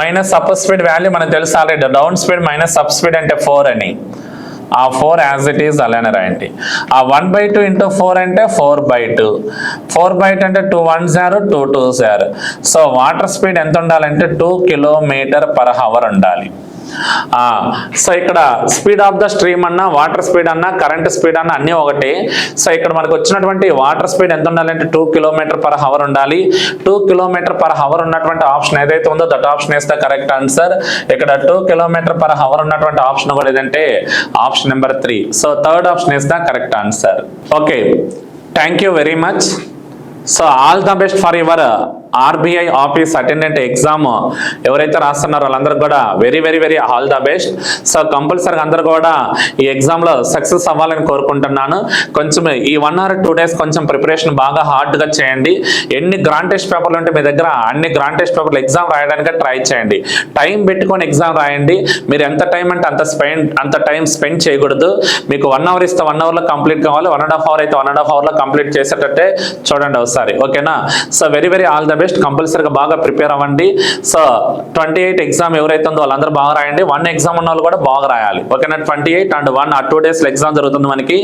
minus up speed value మనకు తెలుసు already. Down speed minus up speed అంటే 4 అని. ఆ 4 as it is అలానే రాయండి. ఆ 1/2 ఇంటూ 4 అంటే 4/2. 4/2 అంటే 2 1 0 2 2 0. సో వాటర్ స్పీడ్ ఎంత ఉండాలంటే 2 km/h ఉండాలి. సో ఇక్కడ స్పీడ్ ఆఫ్ ద స్ట్రీమ్ అన్నా, వాటర్ స్పీడ్ అన్నా, కరెంట్ స్పీడ్ అన్నా అన్నీ ఒకటి. సో ఇక్కడ మనకు వచ్చినటువంటి వాటర్ స్పీడ్ ఎంత ఉండాలంటే 2 km/h ఉండాలి. 2 km/h ఉన్నటువంటి ఆప్షన్ ఏదైతే ఉందో that option is the correct answer. ఇక్కడ 2 km/h ఉన్నటువంటి ఆప్షన్ కూడా ఏదంటే option number 3. So third option is the correct answer. Okay, thank you very much. So all the best for your RBI office attendant exam ఎవరైతే రాస్తున్నారో వాళ్ళందరూ కూడా very very very all the best. So కంపల్సరీగా అందరూ కూడా ఈ ఎగ్జామ్లో success అవ్వాలని కోరుకుంటున్నాను. కొంచెం ఈ 1 or 2 days కొంచెం ప్రిపరేషన్ బాగా హార్డ్గా చేయండి. ఎన్ని గ్రాండ్ టెస్ట్ పేపర్లు ఉంటే మీ దగ్గర అన్ని గ్రాండ్ టెస్ట్ పేపర్లు ఎగ్జామ్ రాయడానికి ట్రై చేయండి. టైం పెట్టుకొని ఎగ్జామ్ రాయండి. మీరు ఎంత టైం అంటే అంత టైం స్పెండ్ చేయకూడదు. మీకు 1 hour ఇస్తే 1 hourలో కంప్లీట్ కావాలి, 1.5 hour అయితే 1.5 hourలో కంప్లీట్ చేసేటట్టే చూడండి ఒకసారి. ఓకేనా? So very very all the best. కంపల్సరీగా బాగా ప్రిపేర్ అవ్వండి. సో 28 ఎగ్జామ్ ఎవరైతే ఉందో వాళ్ళందరూ బాగా రాయండి. 1 ఎగ్జామ్ ఉన్న వాళ్ళు కూడా బాగా రాయాలి. ఓకేనా? 28 and 1 ఆ 2 days ఎగ్జామ్ జరుగుతుంది మనకి.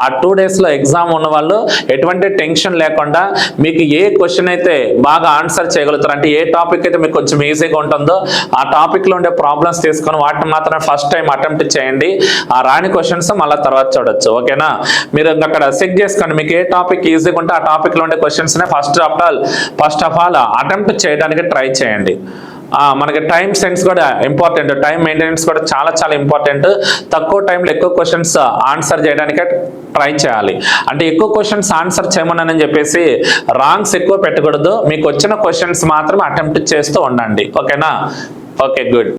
ఆ 2 days ఎగ్జామ్ ఉన్న వాళ్ళు ఎటువంటి టెన్షన్ లేకుండా మీకు ఏ క్వశ్చన్ అయితే బాగా ఆన్సర్ చేయగలుగుతారు, అంటే ఏ టాపిక్ అయితే మీకు కొంచెం ఈజీగా ఉంటుందో ఆ టాపిక్లో ఉండే ప్రాబ్లమ్స్ తీసుకొని వాటిని మాత్రమే ఫస్ట్ టైం అటెంప్ట్ చేయండి. ఆ రాని క్వశ్చన్స్ మళ్ళీ తర్వాత చూడొచ్చు. ఓకేనా? మీరు అక్కడ చెక్ చేసుకోండి మీకు ఏ టాపిక్ ఈజీగా ఉంటే ఆ టాపిక్లో ఉండే క్వశ్చన్స్నే ఫస్ట్ ఆఫ్ ఆల్ అటెంప్ట్ చేయడానికి ట్రై చేయండి. మనకి టైం సెన్స్ కూడా ఇంపార్టెంట్, టైం మెయింటెనెన్స్ కూడా చాలా చాలా ఇంపార్టెంట్. తక్కువ టైంలో ఎక్కువ క్వశ్చన్స్ ఆన్సర్ చేయడానికే ట్రై చేయాలి. అంటే ఎక్కువ క్వశ్చన్స్ ఆన్సర్ చేయమని చెప్పేసి రాంగ్స్ ఎక్కువ పెట్టకూడదు. మీకు వచ్చిన క్వశ్చన్స్ మాత్రమే అటెంప్ట్ చేస్తూ ఉండండి. ఓకేనా? Okay, good.